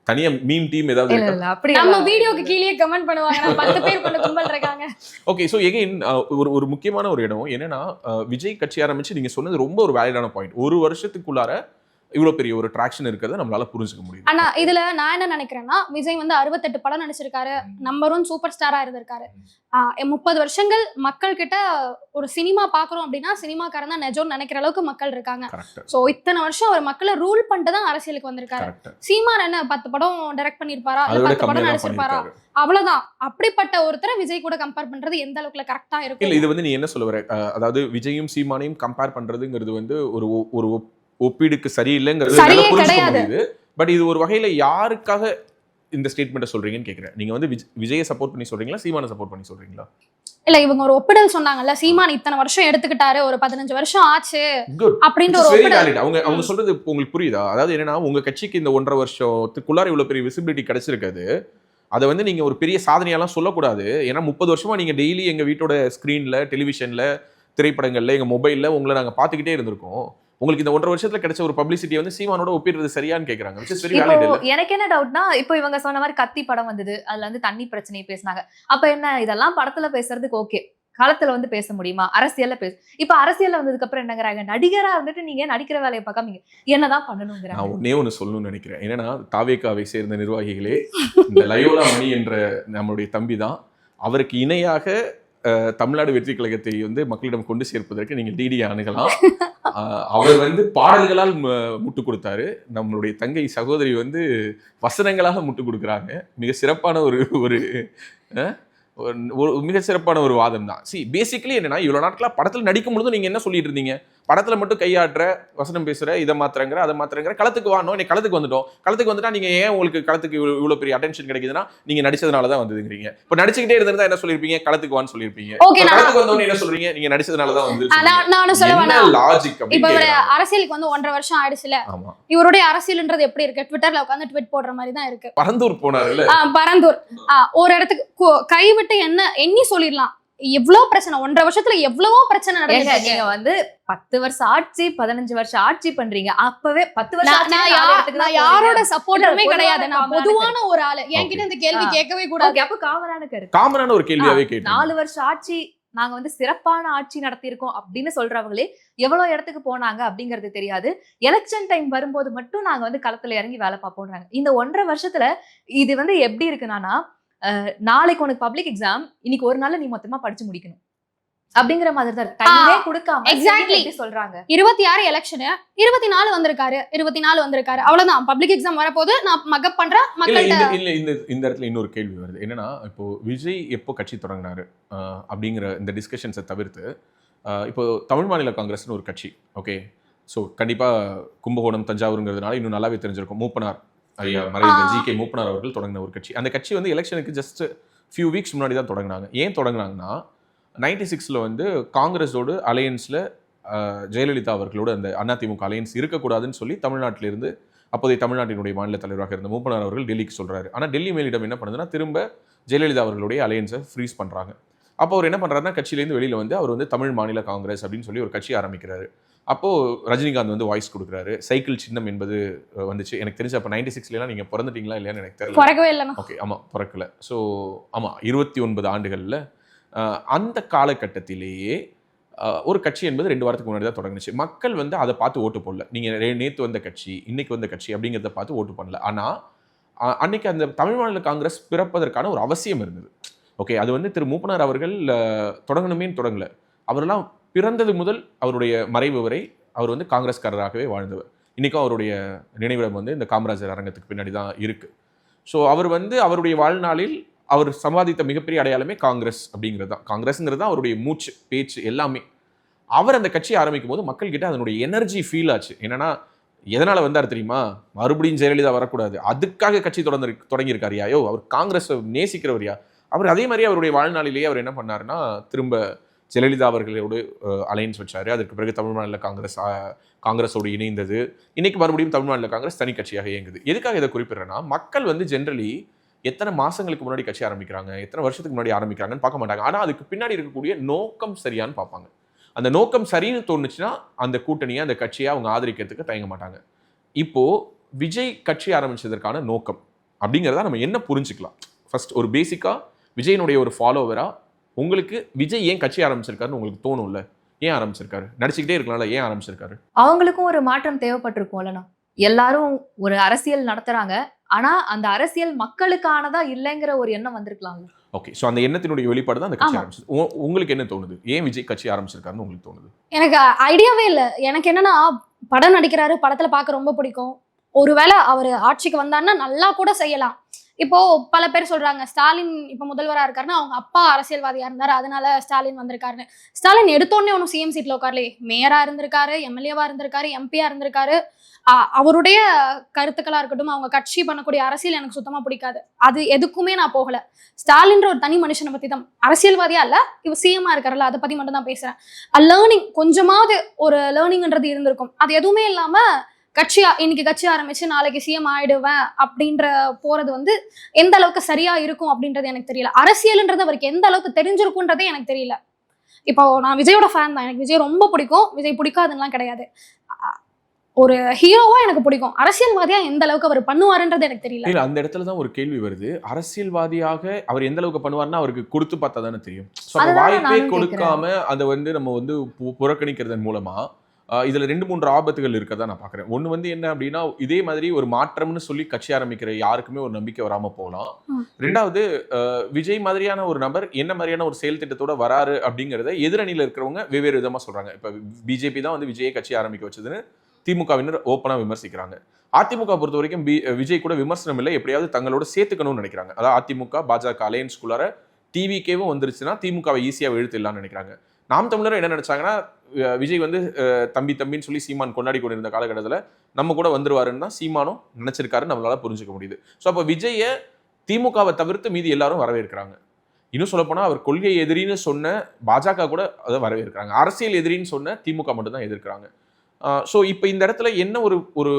தனியா மீம் டீம் ஏதாவது இருக்கா? அப்படி நம்ம வீடியோக்கு கீழே கமெண்ட் பண்ணுவாங்க, நம்ம 10 பேர் பண்ண கும்பல் இருக்காங்க. ஓகே, சோ எகைன் ஒரு முக்கியமான ஒரு இடம் என்னன்னா, விஜய் கட்சி ஆரம்பிச்சு நீங்க சொன்னது ரொம்ப ஒரு வேலிடான பாயிண்ட். ஒரு வருஷத்துக்குள்ளார இவ்வளவு பெரிய ஒரு ட்ராக்ஷன் இருக்கிறத நம்மளால புரிஞ்சுக்க முடியும். ஆனா இதுல நான் என்ன நினைக்கிறேன்னா, விஜய் வந்து 68 படம் நடிச்சிருக்காரு, நம்பர் 1 சூப்பர் ஸ்டாரா இருந்திருக்காரு. 30 வருஷங்கள் மக்கள் கிட்ட ஒரு சினிமா பாக்குறோம் அப்படின்னா சினிமாக்காரன் தான் நிஜம்னு நினைக்கிற அளவுக்கு மக்கள் இருக்காங்க. சோ இத்தனை வருஷம் அவர் மக்களை ரூல் பண்ணிட்டு தான் அரசியலுக்கு வந்திருக்காரு. சீமான் என்ன 10 படம் டைரக்ட் பண்ணிருப்பாரா, 10 படம் நடிச்சிருப்பாரா, அவ்வளவுதான். அப்படிப்பட்ட ஒருத்தரை விஜய் கூட கம்பேர் பண்றது எந்த அளவுக்கு கரெக்டா இருக்கும்? இல்ல இது வந்து நீ என்ன சொல்ல வர, அதாவது விஜயும் சீமானையும் கம்பேர் பண்றதுங்கிறது வந்து ஒரு ஒப்பீடுக்கு சரியில்லைங்கிறது. பட் இது ஒரு வகையில யாருக்காக இந்த ஸ்டேட்மெண்ட்டை சொல்றீங்கன்னு கேக்குறேன். நீங்க வந்து விஜயை சப்போர்ட் பண்ணி சொல்றீங்களா, சீமானை சப்போர்ட் பண்ணி சொல்றீங்களா? இல்ல இவங்க ஒரு ஒப்பிடல் சொன்னாங்கல்ல, சீமான் இத்தனை வருஷம் எடுத்துக்கிட்டாரு, ஒரு 15 வருஷம் ஆச்சு அப்படின்ற ஒரு ஒப்பிடல். அவங்க சொல்றது உங்களுக்கு புரியுதா? அதாவது என்னன்னா, உங்க கட்சிக்கு இந்த 1.5 வருஷத்துக்குள்ளார இவ்வளவு பெரிய விசிபிலிட்டி கிடைச்சிருக்காது. அதை வந்து நீங்க ஒரு பெரிய சாதனையெல்லாம் சொல்லக்கூடாது. ஏன்னா 30 வருஷமா நீங்க டெய்லி எங்க வீட்டோட ஸ்கிரீன்ல, டெலிவிஷன்ல, திரைப்படங்கள்ல, எங்க மொபைல்ல உங்களை நாங்க பாத்துக்கிட்டே இருந்திருக்கோம். உங்களுக்கு இந்த 1.5 வருஷத்துல கிடைச்ச ஒரு பப்ளிசிட்டி வந்து சீமானோட ஒப்பிடுறது சரியான்னு கேக்குறாங்க. எனக்கு என்ன டவுட்னா, இப்போ இவங்க சொன்ன மாதிரி கத்தி படம் வந்தது, அதுல வந்து தண்ணி பிரச்சனையை பேசினாங்க. அப்ப என்ன இதெல்லாம் படத்துல பேசுறதுக்கு ஓகே, களத்துல வந்து பேச முடியுமா? அரசியல்ல இப்ப அரசியல்ல வந்ததுக்கு அப்புறம் என்னங்கிறாங்க, நடிகரா இருந்துட்டு நீங்க நடிக்கிற வேலையை பார்க்காம என்னதான் பண்ணணுங்கிறாங்க. நான் ஒன்னே ஒண்ணு சொல்லணும்னு நினைக்கிறேன். என்னன்னா, தாவேகாவை சேர்ந்த நிர்வாகிகளே, இந்த லயோலா மணி என்ற நம்மளுடைய தம்பி தான், அவருக்கு இணையாக தமிழ்நாடு வெற்றி கழகத்தை வந்து மக்களிடம் கொண்டு சேர்ப்பதற்கு நீங்கள் டிடி அணுகலாம். அவர் வந்து பாடல்களால் முட்டு கொடுத்தாரு. நம்மளுடைய தங்கை சகோதரி வந்து வசனங்களாக முட்டு கொடுக்குறாங்க. மிக சிறப்பான ஒரு மிக சிறப்பான ஒரு வாதம் தான். பேசிக்கலி என்னன்னா, இவ்வளவு நாட்களா படத்துல நடிக்கும் பொழுது நீங்க என்ன சொல்லிட்டு இருந்தீங்க? படத்துல மட்டும் கையாடுற, வசனம் பேசுற, இதை மாத்திரங்கிற, அதை மாத்திரங்கிற, களத்துக்கு வானோம், இன்னைக்கு களத்துக்கு வந்துட்டோம். களத்துக்கு வந்துட்டா நீங்க ஏன் உங்களுக்கு களத்துக்கு இவ்வளவு பெரிய அட்டென்ஷன் கிடைக்குதுன்னா, நீங்க நடிச்சதுனாலதான் வந்ததுங்கிறீங்க. இப்ப நடிச்சுக்கிட்டே இருந்தா என்ன சொல்லிருப்பீங்க? களத்துக்கு வான்னு சொல்லிருப்பீங்க. களத்துக்கு வந்தோன்னு என்ன சொல்றீங்க? நீங்க நடிச்சதுனாலதான் வந்து லாஜிக். இப்ப அரசியலுக்கு வந்து 1.5 வருஷம் ஆயிடுச்சுல, இவருடைய அரசியல்ன்றது எப்படி இருக்கு? ட்விட்டர்ல உட்காந்து ட்வீட் போடுற மாதிரி தான் இருக்கு. பரந்தூர் போனாருல்ல, பரந்தூர் ஒரு இடத்துக்கு கைவிட்டு என்ன எண்ணி சொல்லிடலாம். எவ்வளவு பிரச்சனை 1.5 வருஷத்துல எவ்வளவோ பிரச்சனை நடக்குது. நீங்க வந்து 10 வருஷம் ஆட்சி 15 வருஷம் ஆட்சி பண்றீங்க. அப்பவே 10 வருஷம் நான் யாரோட சப்போர்ட்டுமே கிடையாது. நான் பொதுவான ஒரு ஆளு. என்கிட்ட இந்த கேள்வி கேட்கவே கூடாது. அப்ப காமனான ஒரு கேள்வியாவே கேட்டேன். 4 வருஷம் ஆட்சி நாங்க வந்து சிறப்பான ஆட்சி நடத்தியிருக்கோம் அப்படின்னு சொல்றவங்களே எவ்வளவு இடத்துக்கு போனாங்க அப்படிங்கிறது தெரியாது. எலெக்ஷன் டைம் வரும்போது மட்டும் நாங்க வந்து களத்துல இறங்கி வேலை பார்ப்போம்ன்றாங்க. இந்த 1.5 வருஷத்துல இது வந்து எப்படி இருக்குன்னா, நாளைக்கு உனக்கு பப்ளிக் எக்ஸாம், இன்னைக்கு ஒரு நாள்ல நீ மொத்தமா படிச்சு முடிக்கணும். அப்படிங்கிற மாதிரி தான் இருக்கு. டைமே கொடுக்காம Exactly. எப்படி சொல்றாங்க? 26 எலெக்ஷன் 24 வந்திருக்காரு அவ்வளவுதான். பப்ளிக் எக்ஸாம் வரப்போது நான் மக்கப் பண்றேன் இல்ல மக்கள்கிட்ட. இந்த இடத்துல இன்னொரு கேள்வி வருது. என்னன்னா இப்போ விஜய் எப்போ கட்சி தொடங்கினாரு அப்படிங்கிற இந்த டிஸ்கஷன்ஸை தவிர்த்து இப்போ தமிழ் மாநில காங்கிரஸ்னு ஒரு கட்சி, ஓகே, ஸோ கண்டிப்பாக கும்பகோணம் தஞ்சாவூருங்கிறதுனால இன்னும் நல்லாவே தெரிஞ்சிருக்கும். மூப்பனார் ஐயா மறைந்த ஜி.கே. மூப்பனார் அவர்கள் தொடங்கின ஒரு கட்சி. அந்த கட்சி வந்து எலெக்ஷனுக்கு ஜஸ்ட் ஃபியூ வீக்ஸ் முன்னாடி தான் தொடங்கினாங்க. ஏன் தொடங்கினாங்கன்னா 96 வந்து காங்கிரஸோடு அலையன்ஸில் ஜெயலலிதா அவர்களோடு அந்த அதிமுக அலையன்ஸ் இருக்கக்கூடாதுன்னு சொல்லி தமிழ்நாட்டிலிருந்து அப்போதைய தமிழ்நாட்டினுடைய மாநில தலைவராக இருந்த மூப்பனார் அவர்கள் டெல்லிக்கு சொல்கிறாரு. ஆனால் டெல்லி மேலிடம் என்ன பண்ணுதுன்னா திரும்ப ஜெயலலிதா அவர்களுடைய அலையன்ஸை ஃப்ரீஸ் பண்ணுறாங்க. அப்போ அவர் என்ன பண்ணுறாருன்னா கட்சியிலேருந்து வெளியில் வந்து அவர் வந்து தமிழ் மாநில காங்கிரஸ் அப்படின்னு சொல்லி ஒரு கட்சி ஆரம்பிக்கிறாரு. அப்போது ரஜினிகாந்த் வந்து வாய்ஸ் கொடுக்குறாரு. சைக்கிள் சின்னம் என்பது வந்துச்சு. எனக்கு தெரிஞ்சு அப்போ 96 நீங்கள் பிறந்துட்டீங்களா இல்லையான்னு எனக்கு தெரியல. பிறக்கவே இல்லைண்ணா. ஓகே, ஆமாம், பிறக்கல. ஸோ ஆமாம், 29 ஆண்டுகளில் அந்த காலகட்டத்திலேயே ஒரு கட்சி என்பது 2 வாரத்துக்கு முன்னாடி தான் தொடங்குச்சு. மக்கள் வந்து அதை பார்த்து ஓட்டு போடல. நீங்கள் நேற்று வந்த கட்சி இன்னைக்கு வந்த கட்சி அப்படிங்கிறத பார்த்து ஓட்டு பண்ணல. ஆனால் அன்னைக்கு அந்த தமிழ் மாநில காங்கிரஸ் பிறப்பதற்கான ஒரு அவசியம் இருந்தது. ஓகே, அது வந்து திரு மூப்பனார் அவர்கள் தொடங்கணுமேன்னு தொடங்கல. அவரெல்லாம் பிறந்தது முதல் அவருடைய மறைவு வரை அவர் வந்து காங்கிரஸ்காரராகவே வாழ்ந்தவர். இன்றைக்கும் அவருடைய நினைவிடம் வந்து இந்த காமராஜர் அரங்கத்துக்கு பின்னாடி தான் இருக்குது. ஸோ அவர் வந்து அவருடைய வாழ்நாளில் அவர் சம்பாதித்த மிகப்பெரிய அடையாளமே காங்கிரஸ் அப்படிங்கிறது தான். காங்கிரஸுங்கிறது தான் அவருடைய மூச்சு, பேச்சு எல்லாமே. அவர் அந்த கட்சி ஆரம்பிக்கும் போது மக்கள்கிட்ட அதனுடைய எனர்ஜி ஃபீல் ஆச்சு. என்னன்னா எதனால் வந்தார் தெரியுமா? மறுபடியும் ஜெயலலிதா வரக்கூடாது, அதுக்காக கட்சி தொடங்கியிருக்காருயா, யோ அவர் காங்கிரஸை நேசிக்கிறவரியா. அவர் அதே மாதிரி அவருடைய வாழ்நாளிலேயே அவர் என்ன பண்ணாருன்னா திரும்ப ஜெயலலிதா அவர்களோடு அலையன்ஸ் வச்சார். அதற்கு பிறகு தமிழ் மாநில காங்கிரஸோடு இணைந்தது. இன்னைக்கு மறுபடியும் தமிழ் மாநில காங்கிரஸ் தனி கட்சியாக இயங்குது. எதுக்காக இதை குறிப்பிடுறேன்னா மக்கள் வந்து ஜென்ரலி எத்தனை மாதங்களுக்கு முன்னாடி கட்சி ஆரம்பிக்கிறாங்க, எத்தனை வருஷத்துக்கு முன்னாடி ஆரம்பிக்கிறாங்கன்னு பார்க்க மாட்டாங்க. ஆனால் அதுக்கு பின்னாடி இருக்கக்கூடிய நோக்கம் சரியான்னு பார்ப்பாங்க. அந்த நோக்கம் சரின்னு தோணுச்சுன்னா அந்த கூட்டணியை அந்த கட்சியை அவங்க ஆதரிக்கிறதுக்கு தயங்க மாட்டாங்க. இப்போது விஜய் கட்சி ஆரம்பித்ததற்கான நோக்கம் அப்படிங்கிறத நம்ம என்ன புரிஞ்சுக்கலாம்? ஃபர்ஸ்ட் ஒரு பேசிக்காக விஜயனுடைய ஒரு ஃபாலோவராக உங்களுக்கு விஜய் ஏன் கட்சி ஆரம்பிச்சிருக்காருன்னு உங்களுக்கு தோணும்ல? ஏன் ஆரம்பிச்சிருக்காரு? நடிச்சுக்கிட்டே இருக்கலாம்ல, ஏன் ஆரம்பிச்சிருக்காரு? அவங்களுக்கும் ஒரு மாற்றம் தேவைப்பட்டிருக்கும்லண்ணா. எல்லாரும் ஒரு அரசியல் நடத்துறாங்க, ஆனா அந்த அரசியல் மக்களுக்கானதா இல்லைங்கிற ஒரு எண்ணம் வந்திருக்கலாம்ல. ஓகே, ஸோ அந்த எண்ணத்தினுடைய வெளிப்பாடு தான் அந்த கட்சி ஆரம்பிச்சது. உங்களுக்கு என்ன தோணுது? ஏன் விஜய் கட்சி ஆரம்பிச்சிருக்காருன்னு உங்களுக்கு தோணுது? எனக்கு ஐடியாவே இல்லை. எனக்கு என்னன்னா படம் நடிக்கிறாரு, படத்துல பார்க்க ரொம்ப பிடிக்கும். ஒருவேளை அவர் ஆட்சிக்கு வந்தாருன்னா நல்லா கூட செய்யலாம். இப்போ பல பேர் சொல்றாங்க ஸ்டாலின் இப்ப முதல்வரா இருக்காருன்னா அவங்க அப்பா அரசியல்வாதியா இருந்தாரு, அதனால ஸ்டாலின் வந்திருக்காருன்னு. ஸ்டாலின் எடுத்தோடனே ஒன்னும் சிஎம் சீட்ல உட்காரலையே. மேயரா இருந்திருக்காரு, எம்எல்ஏவா இருந்திருக்காரு, எம்பியா இருந்திருக்காரு. அவருடைய கருத்துக்களா இருக்கட்டும், அவங்க கட்சி பண்ணக்கூடிய அரசியல் எனக்கு சுத்தமா பிடிக்காது. அது எதுக்குமே நான் போகல. ஸ்டாலின்ற ஒரு தனி மனுஷனை பத்தி தான், அரசியல்வாதியா இல்ல, இவ சிஎம்மா இருக்காருல்ல அதை பத்தி மட்டும் தான் பேசுறேன். லேர்னிங் கொஞ்சமாவது ஒரு லேர்னிங்ன்றது இருந்திருக்கும். அது எதுவுமே இல்லாம இன்னைக்கு கட்சி ஆரம்பிச்சு நாளைக்கு சிஎம் ஆயிடுவேன் அப்படின்ற போறது வந்து எந்த அளவுக்கு சரியா இருக்கும் அப்படின்றது எனக்கு தெரியல. அரசியல்ன்றது அவருக்கு எந்த அளவுக்கு தெரிஞ்சிருக்குன்றதே எனக்கு தெரியல. இப்போ நான் விஜயோட ஃபேன் தான், எனக்கு விஜய் ரொம்ப பிடிக்கும். விஜய் பிடிக்காதுன்னெலாம் கிடையாது. ஒரு ஹீரோவா எனக்கு பிடிக்கும். அரசியல்வாதியா எந்த அளவுக்கு அவர் பண்ணுவாருன்றது எனக்கு தெரியல. இல்ல, அந்த இடத்துல தான் ஒரு கேள்வி வருது. அரசியல்வாதியாக அவர் எந்த அளவுக்கு பண்ணுவாருன்னா அவருக்கு கொடுத்து பார்த்தா தானே தெரியும். வாய்ப்பே கொடுக்காம அதை வந்து நம்ம வந்து புறக்கணிக்கிறதன் மூலமா இதுல 2-3 ஆபத்துகள் இருக்கதா நான் பாக்குறேன். ஒண்ணு வந்து என்ன அப்படின்னா, இதே மாதிரி ஒரு மாற்றம்னு சொல்லி கட்சி ஆரம்பிக்கிற யாருக்குமே ஒரு நம்பிக்கை வராம போகலாம். ரெண்டாவது, விஜய் மாதிரியான ஒரு நபர் என்ன மாதிரியான ஒரு செயல் திட்டத்தோட வராரு அப்படிங்கறத எதிரணியில இருக்கிறவங்க வெவ்வேறு விதமா சொல்றாங்க. இப்ப பிஜேபி தான் வந்து விஜயை கட்சி ஆரம்பிக்க வச்சதுன்னு திமுகவினர் ஓப்பனா விமர்சிக்கிறாங்க. அதிமுக பொறுத்த வரைக்கும் விஜய் கூட விமர்சனம் இல்லை, எப்படியாவது தங்களோட சேர்த்துக்கணும்னு நினைக்கிறாங்க. அதாவது அதிமுக பாஜக அலையன்ஸ்குள்ளார டிவிகேவும் வந்துருச்சுன்னா திமுகவை ஈஸியாக இழுத்துடலாம்னு நினைக்கிறாங்க. நாம் தமிழர் என்ன நினைச்சாங்கன்னா, விஜய் வந்து தம்பின்னு சொல்லி சீமான் கொண்டாடி கொண்டிருந்த காலகட்டத்தில் நம்ம கூட வந்துருவாருன்னு தான் சீமானும் நினைச்சிருக்காருன்னு நம்மளால புரிஞ்சுக்க முடியுது. ஸோ அப்போ விஜயை திமுகவை தவிர்த்து மீதி எல்லாரும் வரவேற்கிறாங்க. இன்னும் சொல்லப்போனால் அவர் கொள்கை எதிரின்னு சொன்ன பாஜக கூட அதை வரவேற்கிறாங்க. அரசியல் எதிரின்னு சொன்ன திமுக மட்டும் தான் எதிர்க்கிறாங்க. ஸோ இப்போ இந்த இடத்துல என்ன ஒரு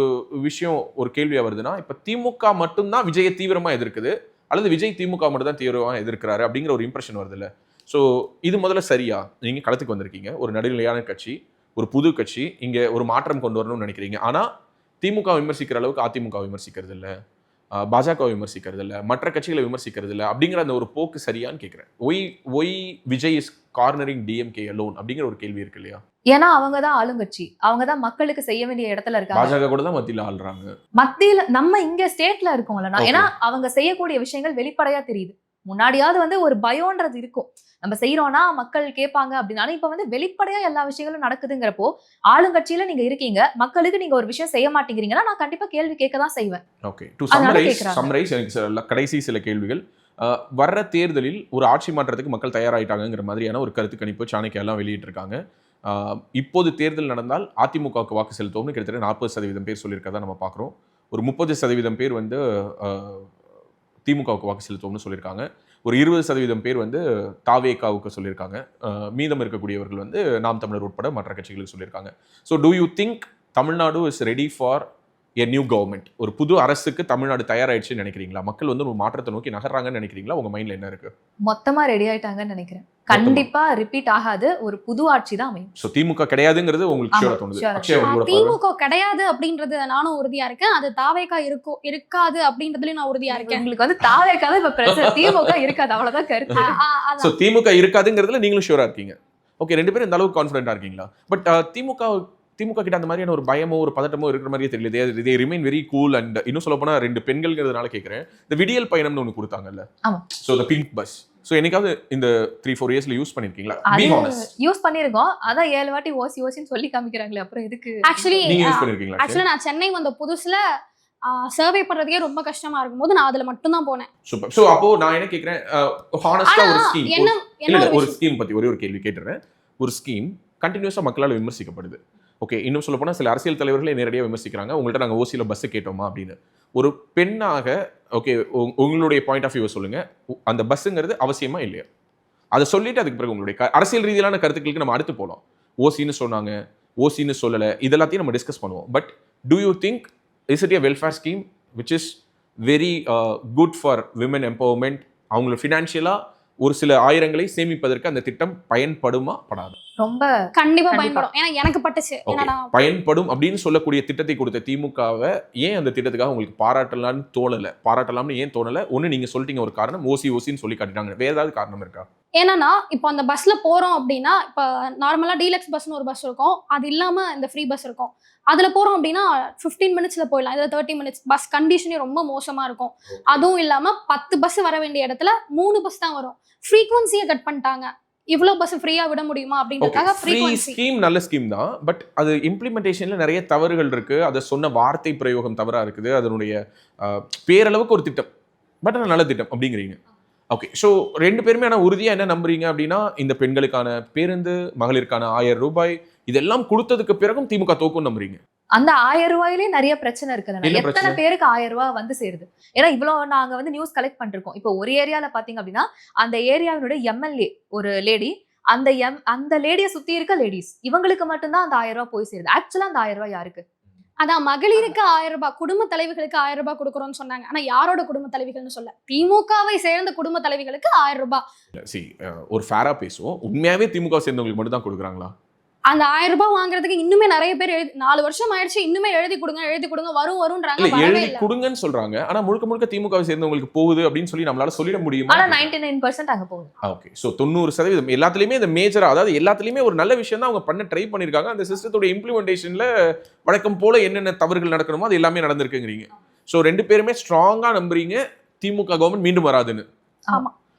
விஷயம், ஒரு கேள்வியாக வருதுன்னா, இப்போ திமுக மட்டும்தான் விஜயை தீவிரமாக எதிர்க்குது அல்லது விஜய் திமுக மட்டும் தான் தீவிரமாக எதிர்க்கிறாரு அப்படிங்கிற ஒரு இம்ப்ரெஷன் வருது இல்லை? ஸோ இது முதல்ல சரியா? நீங்கள் களத்துக்கு வந்திருக்கீங்க, ஒரு நடுநிலையான கட்சி, ஒரு புது கட்சி, இங்கே ஒரு மாற்றம் கொண்டு வரணும்னு நினைக்கிறீங்க. ஆனால் திமுக விமர்சிக்கிற அளவுக்கு அதிமுக விமர்சிக்கிறது இல்லை, பாஜக விமர்சிக்கிறது இல்லை, மற்ற கட்சிகளை விமர்சிக்கிறது இல்லை அப்படிங்கிற அந்த ஒரு போக்கு சரியான்னு கேட்குறேன். Why Vijay is cornering DMK alone அப்படிங்கிற ஒரு கேள்வி இருக்கு இல்லையா? ஏன்னா அவங்க தான் ஆளுங்கட்சி, அவங்க தான் மக்களுக்கு செய்ய வேண்டிய இடத்துல இருக்காங்க. பாஜக கூட தான் மத்தியில ஆள்றாங்க. மத்தியில நம்ம இங்க ஸ்டேட்ல இருக்கோம்ல, ஏன்னா அவங்க செய்யக்கூடிய விஷயங்கள் வெளிப்படையா தெரியுது. முன்னாடியாவது வந்து ஒரு பயம்ன்றது இருக்கும், நம்ம செய்யறோம்னா மக்கள் கேட்பாங்க அப்படின்னாலும். இப்ப வந்து வெளிப்படையா எல்லா விஷயங்களும் நடக்குதுங்கிறப்போ, ஆளுங்கட்சியில நீங்க இருக்கீங்க, மக்களுக்கு நீங்க ஒரு விஷயம் செய்ய மாட்டேங்கிறீங்கன்னா நான் கண்டிப்பா கேள்வி கேட்க தான் செய்வேன். ஓகே, டு சம்மரைஸ் எனக்கு கடைசி சில கேள்விகள். வர்ற தேர்தலில் ஒரு ஆட்சி மாற்றத்துக்கு மக்கள் தயாராயிட்டாங்கிற மாதிரியான ஒரு கருத்து கணிப்பு சாணக்கியா எல்லாம் வெளியிட்டிருக்காங்க. இப்போது தேர்தல் நடந்தால் அதிமுகவுக்கு வாக்கு செலுத்துவோம்னு கிட்டத்தட்ட 40% பேர் சொல்லியிருக்கதா நம்ம பார்க்குறோம். ஒரு 30% பேர் வந்து திமுகவுக்கு வாக்கு செலுத்துவோம்னு சொல்லியிருக்காங்க. ஒரு 20% பேர் வந்து தாவேகாவுக்கு சொல்லியிருக்காங்க. மீதம் இருக்கக்கூடியவர்கள் வந்து நாம் தமிழர் உட்பட மற்ற கட்சிகளுக்கு சொல்லியிருக்காங்க. So do you think Tamil Nadu is ready for a new government? ஒரு புது அரசுக்கு தமிழ்நாடு தயாராயிடுச்சுன்னு நினைக்கிறீங்களா? மக்கள் வந்து ஒரு மாற்றத்தை நோக்கி நகர்றாங்கன்னு நினைக்கிறீங்களா? உங்க மைண்ட்ல என்ன இருக்கு? மொத்தமா ரெடி ஆயிட்டாங்கன்னு நினைக்கிறேன். கண்டிப்பா ரிப்பீட் ஆகாது, ஒரு புது ஆட்சி தான் அமையும். சோ திமுக கிடையாதுங்கிறது உங்களுக்கு ஷூரா தோணுது? திமுக கிடையாது அப்படின்றது நானும் உறுதியா இருக்கேன். அது தாவேகா இருக்காது அப்படின்றதுலயும் நான் உறுதியா இருக்கேன். உங்களுக்கு வந்து தாவேகா தான் இப்ப பிரச்சனை, திமுக இருக்காது, அவ்வளவுதான் கருத்து. சோ திமுக இருக்காதுங்கிறதுல நீங்களும் ஷூரா இருக்கீங்க. ஓகே, ரெண்டு பேரும் இந்த அளவுக்கு கான்ஃபிடென்ட்டா இருக்கீங்களா? பட் திமுக கிட்ட அந்த மாதிரியான ஒரு பயமோ ஒரு பதட்டமோ இருக்கிற மாதிரியே தெரியல. they remain very cool. And இன்னும் சொல்ல போனா 2 பெண்கள்ங்கிறதுனால கேட்கிறேன், இந்த விடியல் பயணம்னு ஒன்று கொடுத்தாங்கல்ல, so the pink bus, so என்னைக்காவது இந்த 3-4 இயர்ஸ்ல யூஸ் பண்ணிருக்கீங்களா? யூஸ் பண்ணிருக்கோம், அதான் 7 வாட்டி ஓசின்னு சொல்லி காமிக்கிறாங்களே, அப்புறம் எதுக்கு? ஆக்சுவலி நீங்க யூஸ் பண்ணிருக்கீங்களா? ஆக்சுவலி நான் சென்னை வந்த புதுசுல சர்வே பண்றதுக்கே ரொம்ப கஷ்டமா இருக்கும்போது நான் அதுல மட்டும் தான் போனேன். சூப்பர். சோ அப்போ நான் என்ன கேக்குறேன், ஹானஸ்டா ஒரு ஸ்கீம், இல்ல ஒரு ஸ்கீம் பத்தி ஒரே ஒரு கேள்வி கேட்டுறேன். ஒரு ஸ்கீம் கண்டினியூஸா மக்களால் விமர்சிக்கப்படுது. ஓகே, இன்னும் சொல்ல போனால் சில அரசியல் தலைவர்களே நேரடியாக விமர்சிக்கிறாங்க, உங்கள்கிட்ட நாங்கள் ஓசியில் பஸ்ஸு கேட்டோமா அப்படின்னு. ஒரு பெண்ணாக ஓகே, உங்களுடைய பாயிண்ட் ஆஃப் வியூவை சொல்லுங்கள், அந்த பஸ்ஸுங்கிறது அவசியமா இல்லையா? அதை சொல்லிட்டு அதுக்கு பிறகு உங்களுடைய அரசியல் ரீதியிலான கருத்துக்களுக்கு நம்ம அடுத்து போகலாம். ஓசின்னு சொன்னாங்க, ஓசின்னு சொல்லலை, இதெல்லாத்தையும் நம்ம டிஸ்கஸ் பண்ணுவோம். But do you think is it a welfare scheme which is very good for women empowerment? அவங்களோட ஃபினான்ஷியலாக ஒரு சில ஆயிரங்களை சேமிப்பதற்கு அந்த திட்டம் பயன்படுமா படாது? ரொம்ப கண்டிப்பா பயன்படும். ஏன்னா எனக்கு பட்டுச்சு. பயன்படும் அப்படின்னு சொல்லக்கூடிய திட்டத்தை கொடுத்த திமுகவை ஏன் அந்த திட்டத்துக்காக உங்களுக்கு பாராட்டலாம்னு ஏன் தோணல? ஒண்ணு நீங்க சொல்லிட்டீங்க ஒரு காரணம், ஓசின்னு சொல்லி காட்டிட்டாங்க, வேற ஏதாவது காரணம் இருக்கா? ஏன்னா இப்போ அந்த பஸ்ல போறோம் அப்படின்னா, இப்ப நார்மலா டீலக்ஸ் பஸ்னு ஒரு பஸ் இருக்கும், அது இல்லாம இந்த ஃப்ரீ பஸ் இருக்கும். அதுல போறோம் அப்படின்னா 15 மினிட்ஸ்ல போயிடலாம், இதுல 30 மினிட்ஸ். பஸ் கண்டிஷனே ரொம்ப மோசமா இருக்கும். அதுவும் இல்லாம 10 பஸ் வர வேண்டிய இடத்துல 3 பஸ் தான் வரும். ஃப்ரீக்வன்சியை கட் பண்ணிட்டாங்க. இவ்வளவு பஸ் ஃப்ரீயா விட முடியுமா அப்படின்றதுக்காக ஃப்ரீக்வன்சி. ஸ்கீம் நல்ல ஸ்கீம் தான், பட் அது இம்ப்ளிமெண்டேஷன்ல நிறைய தவறுகள் இருக்கு. அதை சொன்ன வார்த்தை பிரயோகம் தவறா இருக்குது. அதனுடைய பேரளவுக்கு ஒரு திட்டம், பட் அது நல்ல திட்டம் அப்படிங்கிறீங்க. ஓகே, ஸோ 2 பேருமே ஆனால் உறுதியாக என்ன நம்புறீங்க அப்படின்னா, இந்த பெண்களுக்கான பேருந்து, மகளிருக்கான 1000 ரூபாய் இதெல்லாம் கொடுத்ததுக்கு பிறகும் திமுக தோக்கும் நம்புறீங்க? அந்த 1000 ரூபாயிலே நிறைய பிரச்சனை இருக்குது. எத்தனை பேருக்கு 1000 ரூபாய் வந்து சேருது? ஏன்னா இவ்வளவு நாங்க வந்து நியூஸ் கலெக்ட் பண்ணிருக்கோம். இப்போ ஒரு ஏரியால பாத்தீங்க அப்படின்னா, அந்த ஏரியாவினுடைய எம்எல்ஏ ஒரு லேடி, அந்த லேடியை சுத்தி இருக்க லேடிஸ், இவங்களுக்கு மட்டும்தான் அந்த 1000 ரூபாய் போய் சேருது. ஆக்சுவலா அந்த 1000 ரூபாய் யாருக்கு? அதான் மகளிருக்கு 1000 ரூபாய், குடும்ப தலைவிகளுக்கு 1000 ரூபாய் கொடுக்குறோம்னு சொன்னாங்க. ஆனா யாரோட குடும்ப தலைவிகள்னு சொல்ல, திமுகவை சேர்ந்த குடும்ப தலைவிகளுக்கு 1000 ரூபாய். ஒரு ஃபேரா பேசுவோம், உண்மையாவே திமுக சேர்ந்தவங்களுக்கு மட்டும் தான் கொடுக்குறாங்களா? அந்த 1000 ரூபாய் வாங்குறதுக்கு இன்னுமே நிறைய பேர் 4 வருஷம் ஆயிடுச்சு, இன்னுமே எழுதி கொடுங்க வரும்ன்றாங்க. எழுதி கொடுங்கன்னு சொல்றாங்க, ஆனா முழுக்க திமுகவை சேர்ந்தவங்களுக்கு போகுது அப்படின்னு சொல்லி நம்மளால சொல்லிட முடியுமா? ஆனா 99% அங்க போகுது. ஓகே, சோ 90% எல்லாத்துலயுமே இந்த மேஜரா, அதாவது எல்லாத்துலயுமே ஒரு நல்ல விஷயம் தான் அவங்க பண்ண ட்ரை பண்ணிருக்காங்க. அந்த சிஸ்டத்தோட இம்ப்ளிமெண்டேஷன்ல வழக்கம் போல என்னென்ன தவறுகள் நடக்கணுமோ அது எல்லாமே நடந்திருக்குங்கிறீங்க. சோ 2 பேருமே ஸ்ட்ராங்கா நம்புறீங்க திமுக கவர்மெண்ட் மீண்டும் வராதுன்னு. ஆமா.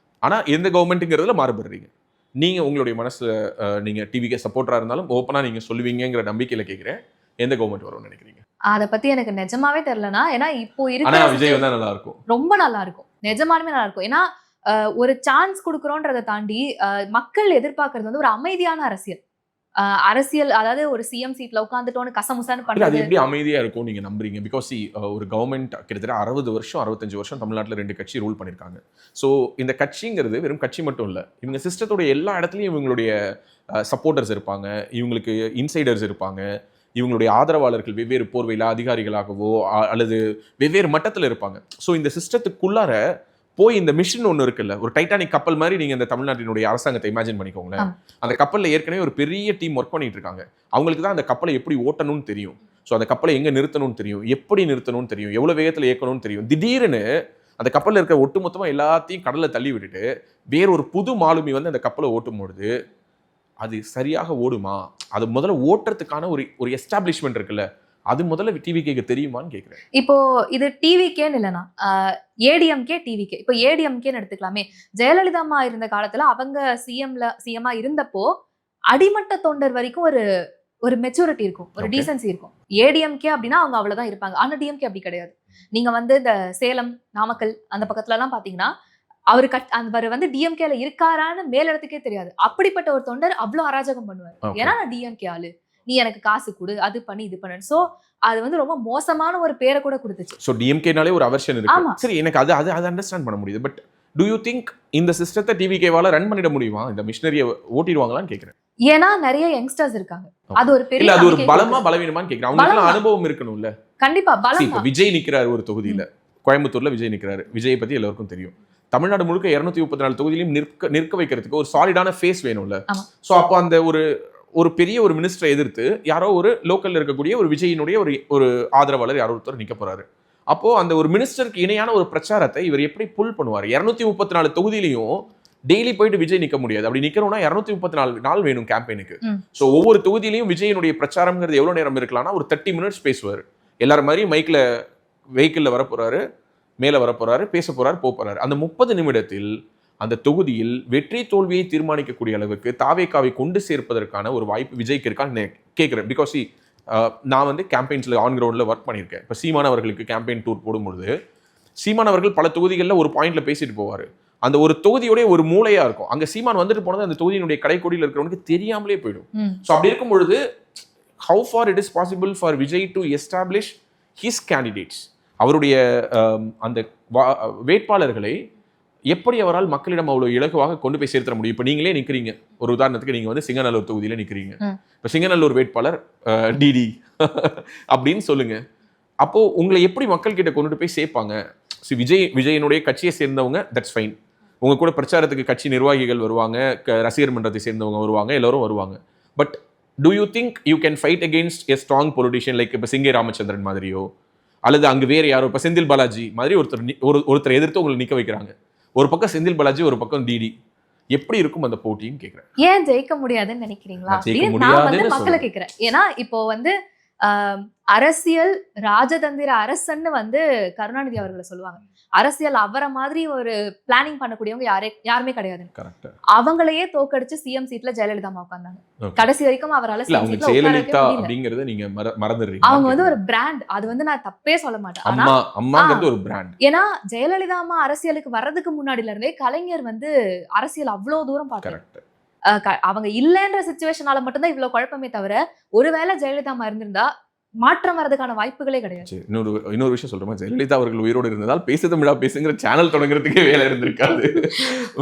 ஆனா எந்த கவர்மெண்ட்ங்கிறதுல மாறுபடுறீங்க? நீங்க உங்களுடைய மனசுல நீங்க டிவிக்கு சப்போர்ட்டரா இருந்தாலும் ஓப்பனா நீங்க சொல்லுவீங்கங்கிற நம்பிக்கையில கேக்குறேன், எந்த கவர்மெண்ட் வரும்னு நினைக்கிறீங்க? அத பத்தி எனக்கு நிஜமாவே தெரியலனா. ஏன்னா இப்போ ஆனா விஜய் வந்தா நல்லா இருக்கும், ரொம்ப நல்லா இருக்கும், நிஜமாலுமே நல்லா இருக்கும். ஏன்னா ஒரு சான்ஸ் கொடுக்குறோன்றதை தாண்டி மக்கள் எதிர்பார்க்கறது வந்து ஒரு அமைதியான அரசியல், அதாவது ஒரு சிஎம் சீட்ல உட்காந்துட்டோன்னு கசமுசான்னு பண்றது. அது எப்படி அமைதியா இருக்கும் நீங்க நம்புறீங்க? பிகாஸ் ஒரு கவர்மெண்ட் கிட்டத்தட்ட 60 வருஷம் 65 வருஷம் தமிழ்நாட்டில் 2 கட்சி ரூல் பண்ணிருக்காங்க. ஸோ இந்த கட்சிங்கிறது வெறும் கட்சி மட்டும் இல்லை, இவங்க சிஸ்டத்தோட எல்லா இடத்துலையும் இவங்களுடைய சப்போர்ட்டர்ஸ் இருப்பாங்க, இவங்களுக்கு இன்சைடர்ஸ் இருப்பாங்க, இவங்களுடைய ஆதரவாளர்கள் வெவ்வேறு போர்வையில் அதிகாரிகளாகவோ அல்லது வெவ்வேறு மட்டத்தில் இருப்பாங்க. ஸோ இந்த சிஸ்டத்துக்குள்ளார போய் இந்த மிஷின் ஒன்று இருக்குல்ல, ஒரு டைட்டானிக் கப்பல் மாதிரி நீங்க இந்த தமிழ்நாட்டினுடைய அரசாங்கத்தை இமேஜின் பண்ணிக்கோங்களேன். அந்த கப்பல்ல ஏற்கனவே ஒரு பெரிய டீம் ஒர்க் பண்ணிட்டு இருக்காங்க. அவங்களுக்கு தான் அந்த கப்பலை எப்படி ஓட்டணும்னு தெரியும், ஸோ அந்த கப்பலை எங்க நிறுத்தணும்னு தெரியும், எப்படி நிறுத்தணும்னு தெரியும், எவ்வளவு வேகத்தில் இயக்கணும்னு தெரியும். திடீர்னு அந்த கப்பலில் இருக்க ஒட்டுமொத்தமா எல்லாத்தையும் கடல்ல தள்ளி விட்டுட்டு வேற ஒரு புது மாலுமி வந்து அந்த கப்பலை ஓட்டும் பொழுது அது சரியாக ஓடுமா? அது முதல்ல ஓட்டுறதுக்கான ஒரு எஸ்டாப்ளிஷ்மெண்ட் இருக்குல்ல, அது முதல்ல டிவிகேக்கு தெரியுமான்னு கேட்குறேன். இப்போ இது டிவிகேன்னு இல்லைனா ஏடிஎம்கே டிவிகே. இப்போ ஏடிஎம்கேன்னு எடுத்துக்கலாமே. ஜெயலலிதா அம்மா இருந்த காலத்துல அவங்க சிஎம்மா இருந்தப்போ அடிமட்ட தொண்டர் வரைக்கும் ஒரு மெச்சூரிட்டி இருக்கும், ஒரு டீசன்சி இருக்கும். ஏடிஎம்கே அப்படின்னா அவங்க அவ்வளவுதான் இருப்பாங்க. ஆனா டிஎம்கே அப்படி கிடையாது. நீங்க வந்து இந்த சேலம், நாமக்கல் அந்த பக்கத்துல எல்லாம் பாத்தீங்கன்னா அவர் வந்து டிஎம்கேல இருக்காரான்னு மேலிடத்துக்கே தெரியாது. அப்படிப்பட்ட ஒரு தொண்டர் அவ்வளவு அராஜகம் பண்ணுவார். ஏன்னா நான் டிஎம்கே ஆளு, நீ எனக்கு காசு கொடு, அது பண்ணி இது பண்ணு. சோ அது வந்து ரொம்ப மோசமான ஒரு பேரை கூட கொடுத்துச்சு. சோ டிஎம்கேனாலே ஒரு அவர்ஷன் இருக்கு. சரி, எனக்கு அது அண்டர்ஸ்டாண்ட் பண்ண முடியுது. பட் do you think இந்த சிஸ்டத்தை டிவிகேவால ரன் பண்ணிட முடியுமா? இந்த மிஷனரியை ஓட்டிடுவாங்களான்னு கேக்குறேன். ஏன்னா நிறைய யங்ஸ்டர்ஸ் இருக்காங்க. அது ஒரு பெரிய இல்ல, அது ஒரு பலமா பலவீனமான்னு கேக்குறேன். அவங்களுக்கு அனுபவம் இருக்கணும்ல. கண்டிப்பா பலம். இப்ப விஜய் நிக்கிறாரு ஒரு தொகுதியில, கோயம்புத்தூர்ல விஜய் நிக்கிறாரு. விஜயை பத்தி எல்லாருக்கும் தெரியும். தமிழ்நாடு முழுக்க 234 தொகுதியிலும் நிற்க வைக்கிறதுக்கு ஒரு சாலிடான ஃபேஸ் வேணும்ல. சோ அப்போ அந்த ஒரு பெரிய ஒரு மினிஸ்டரை எதிர்த்து யாரோ ஒரு லோக்கல்ல இருக்கக்கூடிய ஒரு விஜயினுடைய ஒரு ஆதரவாளர் யாரோ ஒருத்தர் நிக்க போறாரு. அப்போ அந்த ஒரு மினிஸ்டருக்கு இணையான ஒரு பிரச்சாரத்தை இவர் எப்படி புல் பண்ணுவார்? 234 தொகுதியிலையும் டெய்லி போயிட்டு விஜய் நிக்க முடியாது. அப்படி நிக்கணும்னா 234 நாள் வேணும் கேம்பெயினுக்கு. சோ ஒவ்வொரு தொகுதியிலையும் விஜயினுடைய பிரச்சாரம்ங்கிறது எவ்வளவு நேரம் இருக்கலாம்னா ஒரு 30 மினிட்ஸ் பேசுவார். எல்லாரும் மாதிரி மைக்ல வெஹிக்கிள்ல வரப்போறாரு, மேல வரப்போறாரு, பேச போறாரு, போறாரு. அந்த 30 நிமிடத்தில் அந்த தொகுதியில் வெற்றி தோல்வியை தீர்மானிக்கக்கூடிய அளவுக்கு தாவேகாவை கொண்டு சேர்ப்பதற்கான ஒரு வாய்ப்பு விஜய்க்கு இருக்கான்னு கேட்கிறேன். பிகாஸ் நான் வந்து கேம்பெயின்ஸ்ல ஆன் கிரவுண்ட்ல ஒர்க் பண்ணியிருக்கேன். இப்போ சீமான் அவர்களுக்கு கேம்பெயின் டூர் போடும்பொழுது சீமான் அவர்கள் பல தொகுதிகளில் ஒரு பாயிண்ட்ல பேசிட்டு போவார். அந்த ஒரு தொகுதியோடைய ஒரு மூளையா இருக்கும். அங்க சீமான் வந்துட்டு போனது அந்த தொகுதியினுடைய கடைக்கோடியில் இருக்கிறவனுக்கு தெரியாமலே போயிடும். ஸோ அப்படி இருக்கும் பொழுது how far it is possible for Vijay to establish his candidates, அவருடைய அந்த வேட்பாளர்களை எப்படி அவரால் மக்களிடம் அவ்வளவு இலகுவாக கொண்டு போய் சேர்த்துட முடியும்? இப்போ நீங்களே நிற்கிறீங்க, ஒரு உதாரணத்துக்கு நீங்க வந்து சிங்கநல்லூர் தொகுதியில நிற்கிறீங்க. இப்போ சிங்கநல்லூர் வேட்பாளர் டிடி அப்படின்னு சொல்லுங்க. அப்போ உங்களை எப்படி மக்கள் கிட்ட கொண்டுட்டு போய் சேர்ப்பாங்க? விஜயனுடைய கட்சியை சேர்ந்தவங்க தட்ஸ் ஃபைன், உங்க கூட பிரச்சாரத்துக்கு கட்சி நிர்வாகிகள் வருவாங்க, ரசிகர் மன்றத்தை சேர்ந்தவங்க வருவாங்க, எல்லாரும் வருவாங்க. But do you think you can fight against a strong politician like இப்போ சிங்கே ராமச்சந்திரன் மாதிரியோ அல்லது அங்கு வேற யாரோ இப்போ செந்தில் பாலாஜி மாதிரி ஒருத்தர் எதிர்த்து உங்களை நிக்க வைக்கிறாங்க. ஒரு பக்கம் செந்தில் பாலாஜி, ஒரு பக்கம் டிடி. எப்படி இருக்கும் அந்த போட்டின்னு கேக்குறேன். ஏன் ஜெயிக்க முடியாதுன்னு நினைக்கிறீங்களா? நான் வந்து மக்களை கேட்கிறேன். ஏன்னா இப்போ வந்து அரசியல் ராஜதந்திர அரசன்னு வந்து கருணாநிதி அவர்களை சொல்லுவாங்க. அரசியல் அவரை மாதிரி ஒரு பிளானிங் பண்ணக்கூடியவங்க யாருமே கிடையாது. அவங்களையே தோக்கடிச்சு சிஎம் சீட்ல ஜெயலலிதா அம்மா உட்கார்ந்தாங்க. கடைசி வரைக்கும் அவரால் ஜெயலலிதா அப்படிங்கறத நீங்க மறந்துடுறீங்க. அவங்க வந்து ஒரு பிராண்ட், அது வந்து நான் தப்பே சொல்ல மாட்டேன். அம்மாங்கிறது ஒரு பிராண்ட். ஏன்னா ஜெயலலிதா அம்மா அரசியலுக்கு வர்றதுக்கு முன்னாடில இருந்தே கலைஞர் வந்து அரசியல் அவ்வளவு தூரம் பார்த்தாரு. அவங்க இல்லைன்ற சிச்சுவேஷனால மட்டும்தான் இவ்வளவு குழப்பமே தவிர ஒருவேளை ஜெயலலிதா அம்மா இருந்திருந்தா மாற்றம் வரதுக்கான வாய்ப்புகளே கிடையாது. இன்னொரு விஷயம் சொல்றேன், ஜெயலலிதா அவர்கள் உயிரோடு இருந்ததால் பேச தமிழா பேசுங்கிற சேனல் தொடங்குறதுக்கே வேலை இருந்திருக்காது.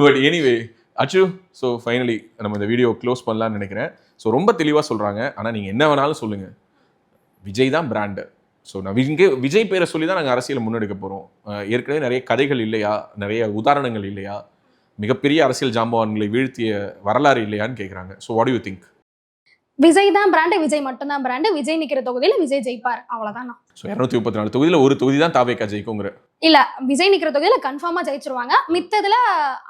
பட் எனிவே அச்சு, ஸோ ஃபைனலி நம்ம இந்த வீடியோ க்ளோஸ் பண்ணலாம்னு நினைக்கிறேன். ஸோ ரொம்ப தெளிவாக சொல்றாங்க. ஆனால் நீங்க என்ன வேணாலும் சொல்லுங்க, விஜய் தான் பிராண்டு. ஸோ நான் இங்கே விஜய் பேரை சொல்லி தான் நாங்கள் அரசியலை முன்னெடுக்க போறோம். ஏற்கனவே நிறைய கதைகள் இல்லையா, நிறைய உதாரணங்கள் இல்லையா, மிகப்பெரிய அரசியல் ஜாம்பவான்களை வீழ்த்திய வரலாறு இல்லையான்னு கேட்குறாங்க. So what you think? Vijay தான் பிராண்டு, விஜய் மட்டும் தான் பிராண்டு. விஜய் நிக்கிற தொகுதியில விஜய் ஜெயிப்பார், அவ்வளவுதான். ஸோ 234 தொகுதியில ஒரு தொகுதி தான் தாவேகா ஜெயிக்குங்கிற? இல்ல, விஜய் நிக்கிற தொகுதியில கன்ஃபார்மா ஜெயிச்சிருவாங்க. மித்ததுல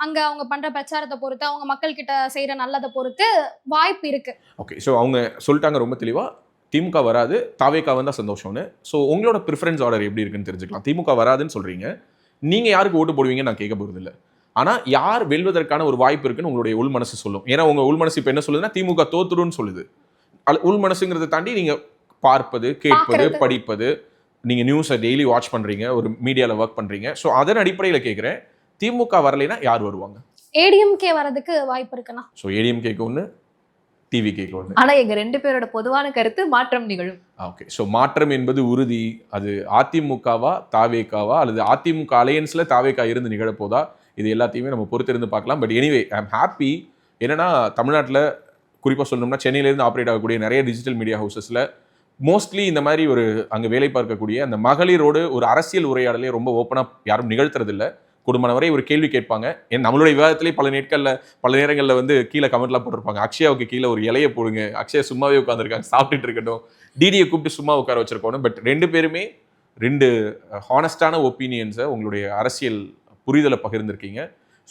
அங்க அவங்க பண்ற பிரச்சாரத்தை பொறுத்து, அவங்க மக்கள் கிட்ட செய்யற நல்லதை பொறுத்து வாய்ப்பு இருக்கு. ஓகே, ஸோ அவங்க சொல்லிட்டாங்க ரொம்ப தெளிவா, திமுக வராது, தாவேகா வந்தா சந்தோஷம்னு. ஸோ உங்களோட ப்ரிஃபரன்ஸ் ஆர்டர் எப்படி இருக்குன்னு தெரிஞ்சுக்கலாம். திமுக வராதுன்னு சொல்றீங்க, நீங்க யாருக்கு ஓட்டு போடுவீங்க நான் கேட்க போறது இல்லை. ஆனா யார் வெல்வதற்கான ஒரு வாய்ப்பு இருக்குன்னு உங்களுடைய உள் மனசு சொல்லும். ஏன்னா உங்க உள் மனசு இப்ப என்ன சொல்லுதுன்னா திமுக தோத்துருன்னு சொல்லுது. உள் மனசுங்கிறத தாண்டி நீங்க பார்ப்பது, கேட்பது, படிப்பது, நீங்க நியூஸை டெய்லி வாட்ச் பண்றீங்க, ஒரு மீடியால ஒர்க் பண்றீங்க. ஸோ அதன் அடிப்படையில் கேட்கிறேன், திமுக வரலைன்னா யார் வருவாங்க? ஏடிஎம்கே வரதுக்கு வாய்ப்பு இருக்குண்ணா. ஸோ ஏடிஎம்கேக்கு ஒன்று, டிவிகேக்கு ஒன்று. ஆனா எங்க ரெண்டு பேரோட பொதுவான கருத்து மாற்றம் நிகழும். ஓகே, ஸோ மாற்றம் என்பது உறுதி. அது அதிமுகவா தாவேகாவா அல்லது அதிமுக அலையன்ஸ்ல தாவேகா இருந்து நிகழப்போதா, இது எல்லாத்தையுமே நம்ம பொறுத்திருந்து பார்க்கலாம். But anyway I am happy. என்னன்னா தமிழ்நாட்டில் குறிப்பாக சொல்லணும்னா சென்னையிலேருந்து ஆப்ரேட் ஆகக்கூடிய நிறைய டிஜிட்டல் மீடியா ஹவுசஸில் மோஸ்ட்லி இந்த மாதிரி ஒரு அங்கே வேலை பார்க்கக்கூடிய அந்த மகளிரோடு ஒரு அரசியல் உரையாடலே ரொம்ப ஓப்பனாக யாரும் நிகழ்த்துறதில்லை. குடும்பம் வரை ஒரு கேள்வி கேட்பாங்க. நம்மளுடைய விவாதத்திலே பல நேரங்களில் வந்து கீழே கமெண்ட்லாம் போட்டிருப்பாங்க, அக்ஷயாவுக்கு கீழே ஒரு இலையை போடுங்க, அக்ஷயா சும்மாவே உட்காந்துருக்காங்க, சாப்பிட்டுட்டு இருக்கட்டும், டிடியை கூப்பிட்டு சும்மா உட்கார வச்சிருக்கணும். பட் ரெண்டு பேருமே ரெண்டு ஹானஸ்டான ஒப்பீனியன்ஸை, உங்களுடைய அரசியல் புரிதலை பகிர்ந்திருக்கீங்க.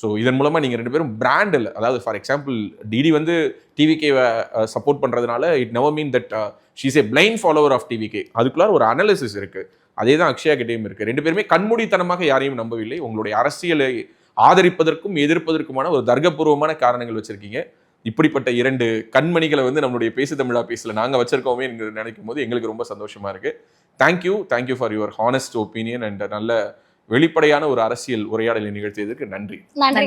ஸோ இதன் மூலமா நீங்க 2 பேரும் பிராண்ட் இல்லை, அதாவது ஃபார் எக்ஸாம்பிள் டிடி வந்து டிவிகேவை சப்போர்ட் பண்றதுனால it never mean that she is a blind follower of TVK. அதுக்குள்ளார ஒரு அனாலிசிஸ் இருக்கு. அதே தான் அக்ஷயா கிட்டேயும் இருக்கு. 2 பேருமே கண்மூடித்தனமாக யாரையும் நம்பவில்லை. உங்களுடைய அரசியலை ஆதரிப்பதற்கும் எதிர்ப்பதற்குமான ஒரு தர்க்கபூர்வமான காரணங்கள் வச்சிருக்கீங்க. இப்படிப்பட்ட 2 கண்மணிகளை வந்து நம்மளுடைய பேசு தமிழா பேசல நாங்க வச்சிருக்கோமே நினைக்கும் போது எங்களுக்கு ரொம்ப சந்தோஷமா இருக்கு. Thank you for your honest opinion and நல்ல வெளிப்படையான ஒரு அரசியல் உரையாடலை நிகழ்த்தியதற்கு நன்றி. நன்றி.